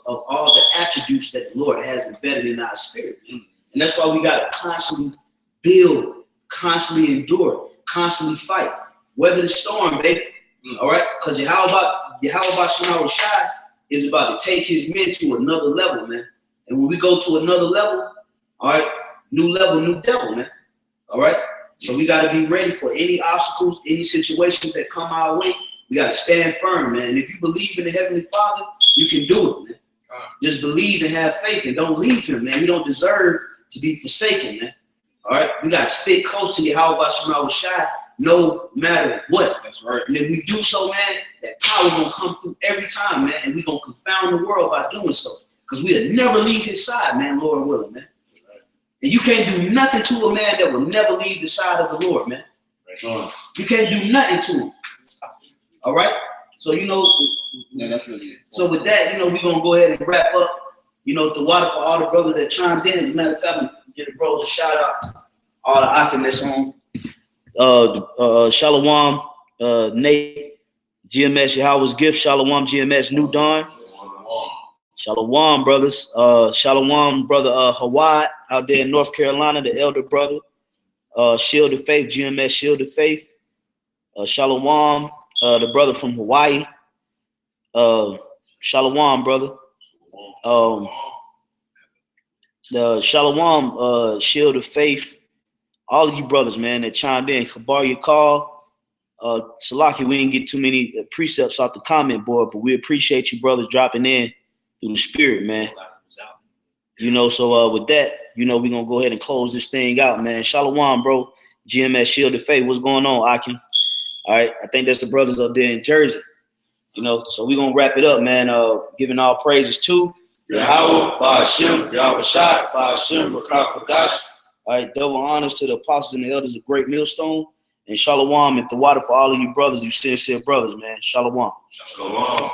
all the attributes that the Lord has embedded in our spirit. And that's why we got to constantly build, constantly endure, constantly fight. Weather the storm, baby. All right? Because YAHAWASHI is about to take His men to another level, man. And when we go to another level, all right, new level, new devil, man. All right? So we got to be ready for any obstacles, any situations that come our way. We got to stand firm, man. And if you believe in the Heavenly Father, you can do it, man. Just believe and have faith and don't leave Him, man. We don't deserve to be forsaken, man. All right? We got to stick close to YAHAWASHI no matter what. That's right. And if we do so, man, that power going to come through every time, man. And we're going to confound the world by doing so. Because we'll never leave His side, man, Lord willing, man. And you can't do nothing to a man that will never leave the side of the Lord, man. Right. You can't do nothing to him. All right? So, you know, yeah, that's really it. So with that, you know, we're going to go ahead and wrap up. You know, the water for all the brothers that chimed in. As a matter of fact, give the bros a shout out. All the Akim that's on. Shalom, Nate, GMS, Yahweh's Gift, Shalom, GMS, New Dawn. Shalom, brothers. Shalom, brother Hawaii out there in North Carolina, the elder brother. Shield of Faith, GMS, Shield of Faith. Shalom, the brother from Hawaii. Shalom, brother. The Shalom, Shield of Faith. All of you brothers, man, that chimed in. Kabar your call. Salaki, we didn't get too many precepts off the comment board, but we appreciate you brothers dropping in through the spirit, man. You know, so with that, you know, we're going to go ahead and close this thing out, man. Shalom, bro. GMS Shield of Faith. What's going on, Akin? All right. I think that's the brothers up there in Jersey. You know, so we're going to wrap it up, man. Giving all praises to Yahawah, BAHASHAM, YAHAWASHI, BAHASHAM, Rakah Kodash. All right, double honors to the apostles and the elders of Great Millstone. And shalom at the water for all of you brothers, you sincere brothers, man. Shalom. Shalom.